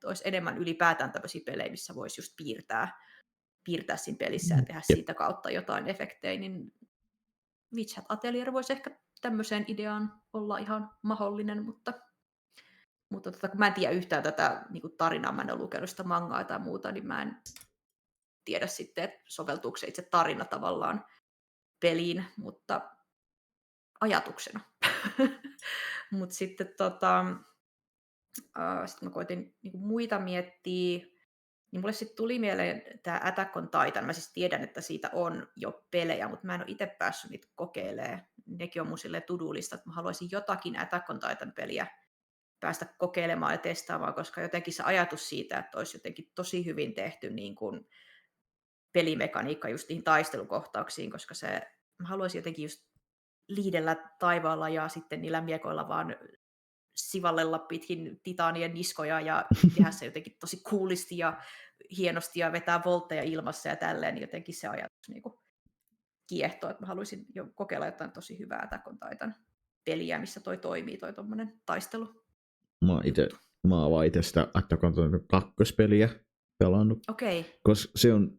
olisi enemmän ylipäätään tämmöisiä pelejä, missä voisi just piirtää siinä pelissä ja tehdä siitä kautta jotain efektejä, niin Witch Hat Atelier voisi ehkä tämmöiseen ideaan olla ihan mahdollinen, mutta kun mä en tiedä yhtään tätä niin kuin tarinaa, mä en ole lukenut sitä mangaa tai muuta, niin mä en tiedä sitten, että soveltuuko se itse tarina tavallaan peliin, mutta ajatuksena. Mutta sitten sit mä koitin niin kuin muita miettiä, niin mulle sitten tuli mieleen tämä Attack on Titan. Mä siis tiedän, että siitä on jo pelejä, mutta mä en ole itse päässyt niitä kokeilemaan. Nekin on mun silleen to-do-lista, että mä haluaisin jotakin Attack on Titan-peliä päästä kokeilemaan ja testaamaan, koska jotenkin se ajatus siitä, että olisi jotenkin tosi hyvin tehty niin kuin pelimekaniikka just niihin taistelukohtauksiin, koska mä haluaisin jotenkin just liidellä taivaalla ja sitten niillä miekoilla vaan sivallella pitkin titaanien niskoja ja tehdä se jotenkin tosi coolisti ja hienosti ja vetää voltteja ilmassa ja tälleen, niin jotenkin se ajatus niin kuin kiehtoo, että mä haluaisin jo kokeilla jotain tosi hyvää Attack on Titan peliä, missä toi toimii, toi tommonen taistelu. Mä oon itse sitä Attack on Titan 2-peliä pelannut. Okei. Koska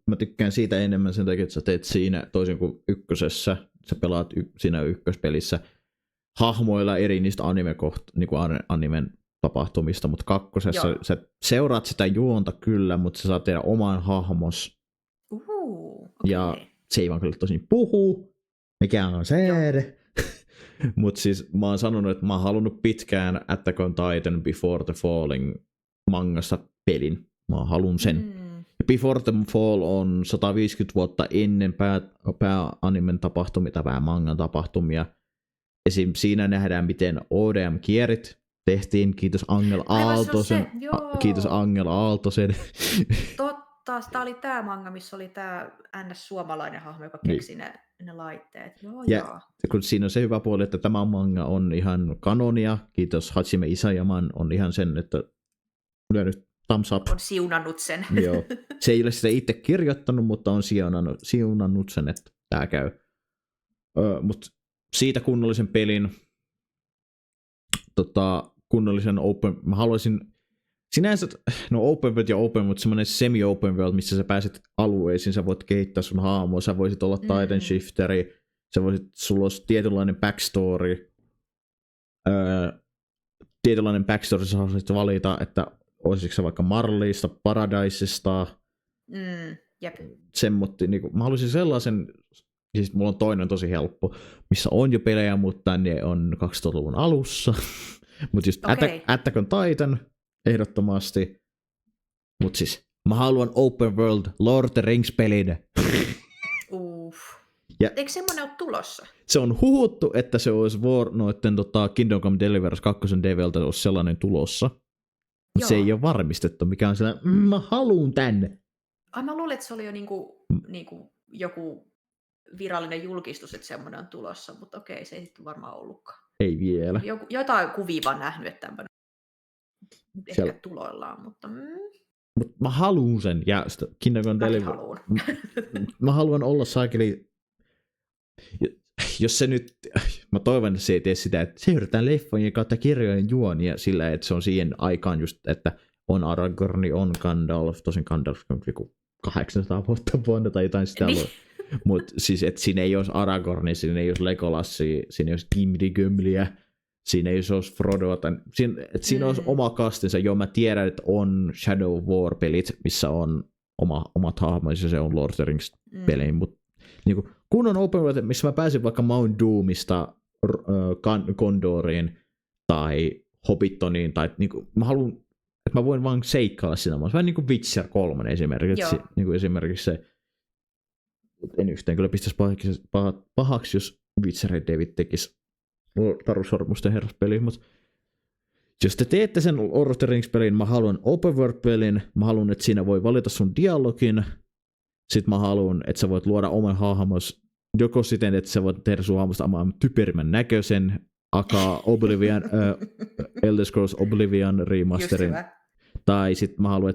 mä tykkään siitä enemmän sen takia, että sä teet siinä toisin kuin ykkösessä, sä pelaat siinä ykköspelissä hahmoilla eri niistä animen tapahtumista, mutta kakkosessa sä seuraat sitä juonta kyllä, mutta sä saat tehdä oman hahmos. Okay. Ja se ei vaan kyllä tosin puhu, mikä on se. Mutta siis mä oon sanonut, että mä oon halunnut pitkään Attack on Titan Before the Falling mangassa pelin. Mä haluan sen. Before the Fall on 150 vuotta ennen pääanimen tapahtumia tai päämangan tapahtumia. Esim. Siinä nähdään, miten ODM-kierit tehtiin. Kiitos Angel Aaltosen. Kiitos Angel Aaltosen. Totta, tämä oli tämä manga, missä oli tämä NS-suomalainen hahmo, joka keksi ne laitteet. Joo. Kun siinä on se hyvä puoli, että tämä manga on ihan kanonia. Kiitos Hajime Isayaman on ihan sen, että nyt thumbs up. On siunannut sen. Joo. Se ei ole sitä itse kirjoittanut, mutta on siunannut sen, että tää käy. Mutta siitä kunnollisen pelin, kunnollisen open, mä haluaisin sinänsä, no open world ja open, mutta semmoinen semi-open world, missä sä pääset alueisiin, sä voit kehittää sun hahmoa, sä voisit olla Titan Shifteri, sulla olisi tietynlainen backstory, sä haluaisit valita, että olisitko sä vaikka Marleysta, Paradisesta, Jep. semmotti, niin mä haluaisin sellaisen, siis mulla on toinen tosi helppo, missä on jo pelejä, mutta ne on 2000-luvun alussa, mutta just Attack on Titan, ehdottomasti. Mut siis, mä haluan open world Lord of the Rings-pelin. Ja eikö semmoinen ole tulossa? Se on huhuttu, että se olisi noitten Kingdom Come Deliverance 2 Develtä olisi sellainen tulossa. Joo. Se ei ole varmistettu, mikä on sellainen, mä haluun tänne. Mä luulen, että se oli jo niinku joku virallinen julkistus, että semmoinen on tulossa, mutta okei, se ei sitten varmaan ollutkaan. Ei vielä. Jotain kuvia vaan nähnyt, että tämmöinen ehkä tuloillaan, mutta... Mut mä haluun sen, ja Kingdom Come Deliverance. Mä haluan olla saakeli... Jos se nyt... Mä toivon, että se ei tee sitä, että seurataan leffojen kautta kirjojen juonia sillä, että se on siihen aikaan just, että on Aragorn, on Gandalf, tosin Gandalf on 800 vuotta vuonna tai jotain sitä. Mutta siis, että siinä ei olisi Aragornia, siinä ei olisi Legolassia, siinä ei olisi Gimli Gömliä, siinä ei olisi Frodoa. Siinä olisi oma kastinsa. Joo, mä tiedän, että on Shadow War-pelit, missä on omat hahmonsa, se on Lord of the Rings-peli, mutta niinku, kun on open world, missä mä pääsin vaikka Mount Doomista Gondoriin tai Hobbitoniin, tai niinku, mä haluan, että mä voin vaan seikkailla siinä maassa. Vähän niin kuin Witcher 3 esimerkiksi. Niin kuin esimerkiksi se, en yhtään kyllä pistäisi pahaksi, jos Witcher David tekisi Tarusormusten herraspeliin, mutta jos te teette sen Lord of the Rings-pelin, mä haluan open world-pelin, mä haluan, että siinä voi valita sun dialogin, sit mä haluan, että sä voit luoda oman hahmos, joko siten, että sä voit tehdä sun hahmosta typerimmän näköisen, aka Oblivion, Elder Scrolls Oblivion remasterin, tai sit mä haluan,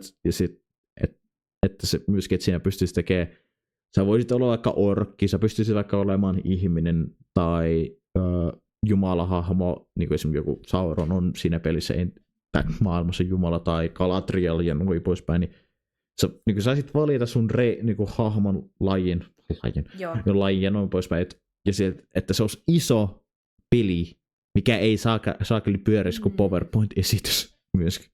että se myöskin, että siinä pystyisi tekemään, sä voisit olla vaikka orkki, sä pystyisit vaikka olemaan ihminen, tai jumalahahmo, niin kuin esimerkiksi joku Sauron on siinä pelissä maailmassa jumala, tai Galadriel ja noin poispäin, niin sä niin saisit valita sun niin hahmon lajin ja noin poispäin, ja että se olisi iso peli, mikä ei saakeli pyörisi kuin PowerPoint-esitys myöskin.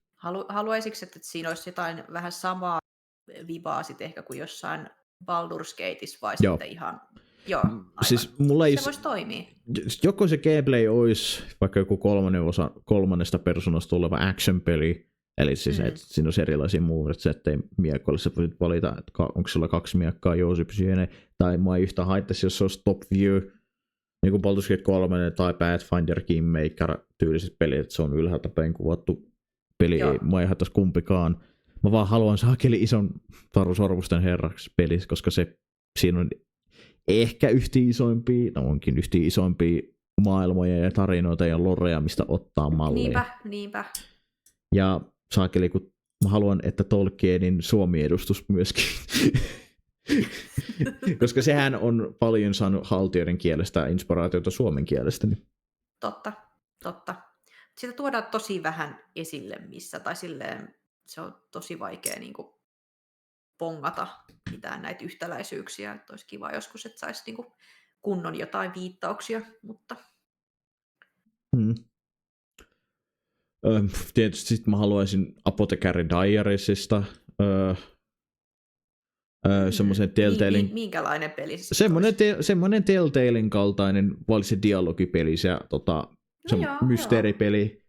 Haluaisitko, että siinä olisi jotain vähän samaa vibaa sitten ehkä kuin jossain Baldur's Gateissa, vai sitten ihan... Joo, aivan. Siis mulla ei, se voisi toimia. Joko se gameplay olisi vaikka joku kolmannesta persoonasta oleva action-peli, eli siis että siinä olisi erilaisia moveja, ettei miekoille sä voisit valita, että onko sulla 2 miekkaa, joo se pysyy tai mua ei yhtään haittaisi, jos se olisi top view, niin kuin Baldur's Gate 3 tai Pathfinder Kingmaker tyyliset pelit, että se on ylhäältä päin kuvattu peli, mua ei haittaisi kumpikaan. Mä vaan haluan saakeli ison Tarusormusten herraksi pelissä, koska siinä on ehkä onkin yhtä isoimpia maailmoja ja tarinoita ja loreja, mistä ottaa mallia. Niinpä. Ja saakeli, kun mä haluan, että Tolkienin Suomi-edustus myöskin. Koska sehän on paljon saanut haltijoiden kielestä inspiraatiota suomen kielestä. Niin. Totta. Sitä tuodaan tosi vähän esille missä, tai silleen se on tosi vaikea niin kuin pongata mitään näitä yhtäläisyyksiä. Että olisi kiva joskus, että saisi niin kuin kunnon jotain viittauksia, mutta... Tietysti sitten mä haluaisin Apothecary Diariesista semmoisen Telltalein... Minkälainen peli? Semmoinen Telltalein kaltainen, se dialogipeli ja mysteeripeli.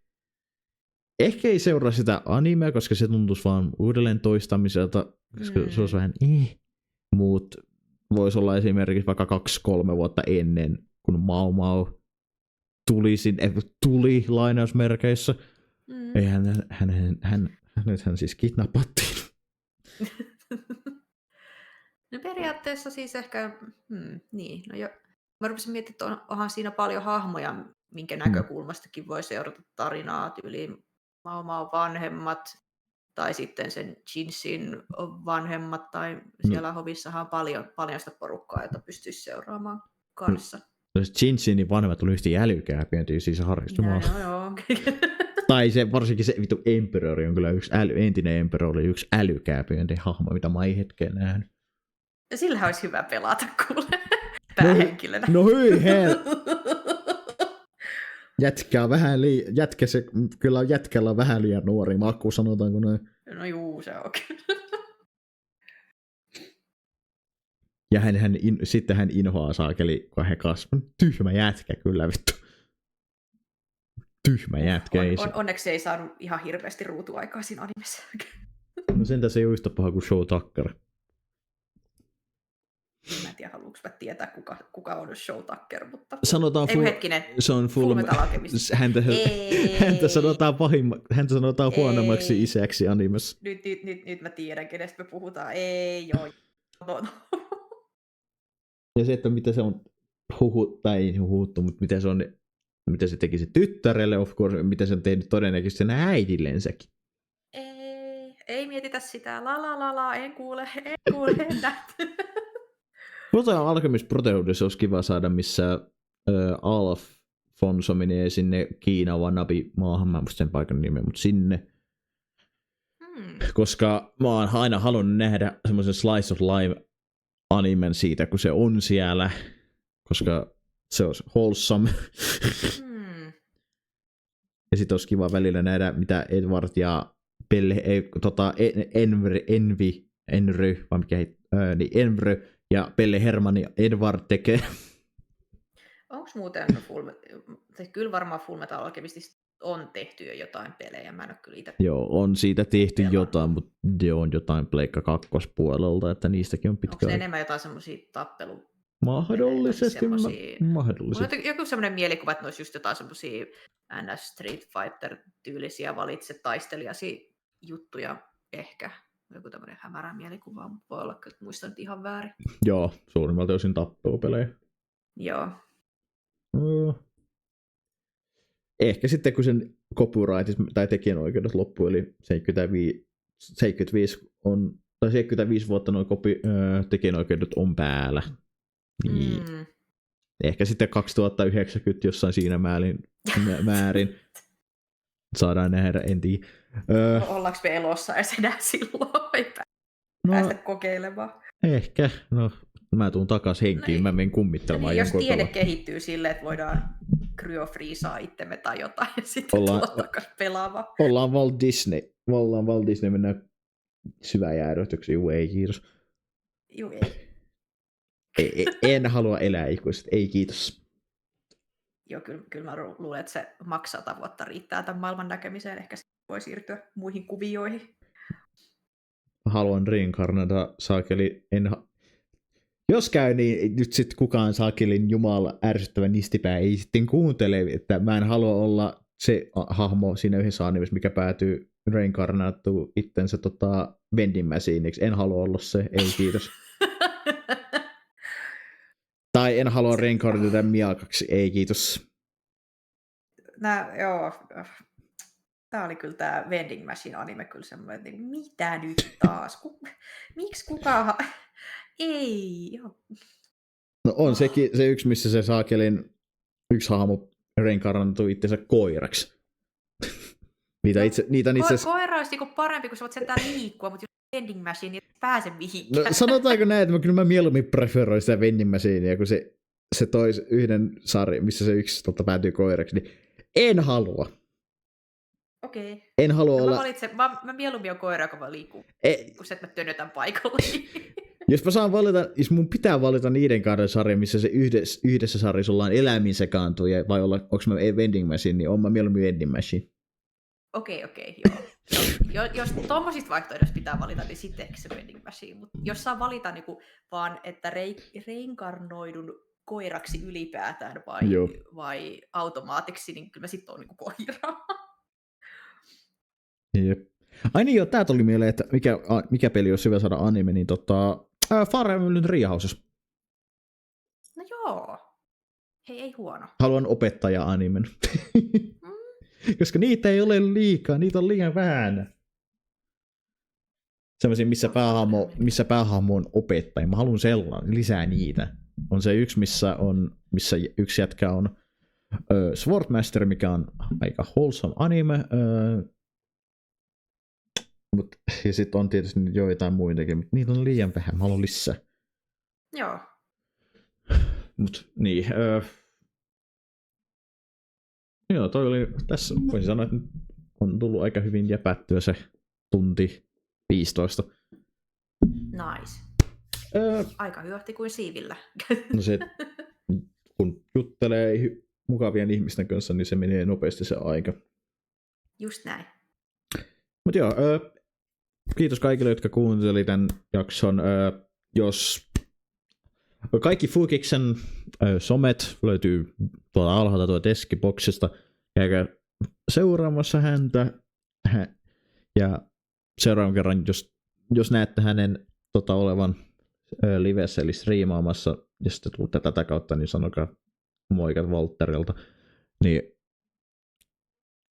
Ehkä ei seuraa sitä animea, koska se tuntuisi vaan uudelleen toistamiselta, koska se olisi vähän Mut voisi olla esimerkiksi vaikka 2-3 vuotta ennen, kun Mau tuli lainausmerkeissä. Hän siis kidnappattiin. No periaatteessa siis ehkä, niin, no jo, mä rupesin miettimään, että onhan siinä paljon hahmoja, minkä näkökulmastakin voi seurata tarinaa, tyyliin Mau vanhemmat, tai sitten sen Jinsin vanhemmat, tai siellä hovissahan on paljon sitä porukkaa, jota pystyisi seuraamaan kanssa. Jinsin vanhemmat oli yhtä älykääpiä, siis harrastumalla. Joo. Tai se, varsinkin se vittu Emperori on kyllä entinen Emperori, yksi älykääpiöinti hahmo, mitä mä ei hetken nähnyt. Sillähän olisi hyvä pelata, kuule, päähenkilönä. No hyi hei! Kyllä jätkällä on vähän liian nuori maku, sanotaanko noin. No juu, se on kyllä. Ja sitten hän inhoaa saakeli, kun hän kasvaa. Tyhmä jätkä kyllä vittu. Tyhmä jätkä. Onneksi se ei saanut ihan hirveästi ruutuaikaa siinä animessa. No sentään se ei ole yhtä paha kuin Show Tucker. Mä en tiedä, haluanko mä tietää, kuka on Show Tucker, mutta... Sanotaan se on Fullmetal Alchemist. häntä sanotaan huonommaksi isäksi animessa. Nyt mä tiedän, kenestä me puhutaan. Ei, joo. No. Ja se, että mitä se on huhuttu, mutta mitä se teki se tyttärelle, of course, mitä se on tehnyt todennäköisesti sen äidillensäkin. Ei mietitä sitä. La, en kuule. Fullmetal Alchemist Brotherhoodissa olisi kiva saada, missä Alfonso menee sinne Kiinan Wannabe-maahan, mä en muista sen paikan nimen, mutta sinne. Koska mä oon aina halunnut nähdä semmoisen slice of life animen siitä, kun se on siellä, koska se olisi wholesome. Ja sit olisi kiva välillä nähdä, mitä Edward ja Envry ja Pelle Hermann ja Edward tekee. Onko muuten kyllä varmaan Fullmetal Alchemistista on tehty jo jotain pelejä, mä en ole kyllä itse... Joo, on siitä tehty jotain, mutta se on jotain Pleikka 2 puolelta, että niistäkin on pitkä. Onko se enemmän jotain semmosia tappelu... Mahdollisesti. Joku semmoinen mielikuva, että ne olisi just jotain semmosia NS Street Fighter-tyylisiä valitse taistelijasi juttuja ehkä. Joku tämmöinen hämärä mielikuva, mutta voi olla, että muistan nyt ihan väärin. Joo, suurimmalta osin tappelupelejä. Joo. Ehkä sitten kun sen copyright tai tekijänoikeudet loppuu, eli 75 vuotta noin tekijänoikeudet on päällä. Niin. Ehkä sitten 2090 jossain siinä määrin saadaan nähdä, en tiedä. Ollaanko me elossa edes enää silloin? Ei päästä kokeilemaan. Ehkä. No, mä tuun takas henkiin, mä menen kummittelemaan. Jos tiede kehittyy silleen, että voidaan kryofriisaa itsemme tai jotain, ja sitten tulla takas pelaamaan. Ollaan Walt Disney, mennään syväjäädytyksiin. Juu, ei kiitos. Juu, ei. En halua elää ikuisesti, ei kiitos. Joo, kyllä mä luulen, että se maksaa 100 vuotta riittää tämän maailman näkemiseen. Ehkä voi siirtyä muihin kuvioihin. Haluan reinkarnata saakeli. Jos käy, niin nyt sitten kukaan saakelin jumala ärsyttävä nistipää ei sitten kuuntele, että mä en halua olla se hahmo siinä yhdessä animessa, mikä päätyy reinkarnaattuun itsensä vending machineiksi. En halua olla se, ei kiitos. Tai en halua reinkarnata Miakaksi, ei kiitos. Tämä oli kyllä tämä Vending Machine anime kyllä semmoinen, että mitä nyt taas? Miksi kukaan? Ei. No on sekin se yksi, missä se saakelin yksi hahmo reinkarnatui itsensä koiraksi. Koira olisi parempi, kun sä voit sentään liikkua, mutta jos Vending Machine, niin et pääse mihinkään. No, sanotaanko näin, että mä mieluummin preferoin sitä Vending Machinea, kun se toisi yhden sarjan, missä se yksi päätyy koiraksi, niin en halua. Okei. En halua olla... Mä mieluummin on koira, joka vaan liikkuu, kun se, että mä tönötän paikalle. Jos mun pitää valita niiden kahden sarjan, missä se yhdessä sarjassa ollaan eläimiin sekaantuja, vai onko mä Vending Machine, niin on mä mieluummin Vending Machine. Okei, joo. Jos tommosista vaihtoehdoista pitää valita, niin sitten ehkä se Vending Machine. Mutta jos saa valita niinku vaan, että reinkarnoidun koiraksi ylipäätään vai automaatiksi, niin kyllä mä sitten oon niinku koira. Jep. Ai niin joo, tää tuli mieleen, että mikä peli olisi hyvä saada anime, niin Fire Emblem Three Houses. No joo. Hei, ei huono. Haluan opettaja-animen. Koska niitä ei ole liikaa, niitä on liian vähän. Semmoisia, missä päähahmo on opettaja. Mä haluan sellainen, lisää niitä. On se yksi, missä yksi jätkä on Swordmaster, mikä on aika wholesome anime. Ja sitten on tietysti joitain muitakin, mutta niitä on liian vähän. Mä haluan lisää. Joo. Mut niin. Joo, toi oli tässä. Voisin sanoa, että on tullut aika hyvin jäpättyä se tunti 15. Nice. Aika hyöhti kuin siivillä. No se, kun juttelee mukavien ihmisten kanssa, niin se menee nopeasti se aika. Just näin. Mutta joo, kiitos kaikille, jotka kuunteli tämän jakson. Jos kaikki Fukiksen somet löytyy tuolta alhaalta tuolta Deskiboxista, käykää seuraamassa häntä. Ja seuraavan kerran, jos näette hänen olevan livessä eli striimaamassa, ja sitten tuutte tätä kautta, niin sanokaa moikat Walterilta. Niin,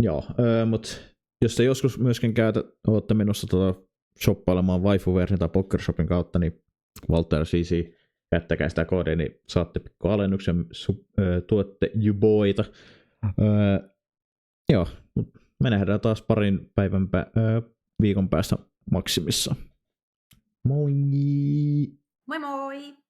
joo, mutta jos te joskus myöskin olette menossa shoppailemaan Waifuversin tai Pokershopin kautta, niin Walter CC, käyttäkää sitä koodia, niin saatte pikku alennuksen, tuotte Juboita. Joo, me nähdään taas parin päivän viikon päästä maksimissa. Moi! Moi moi!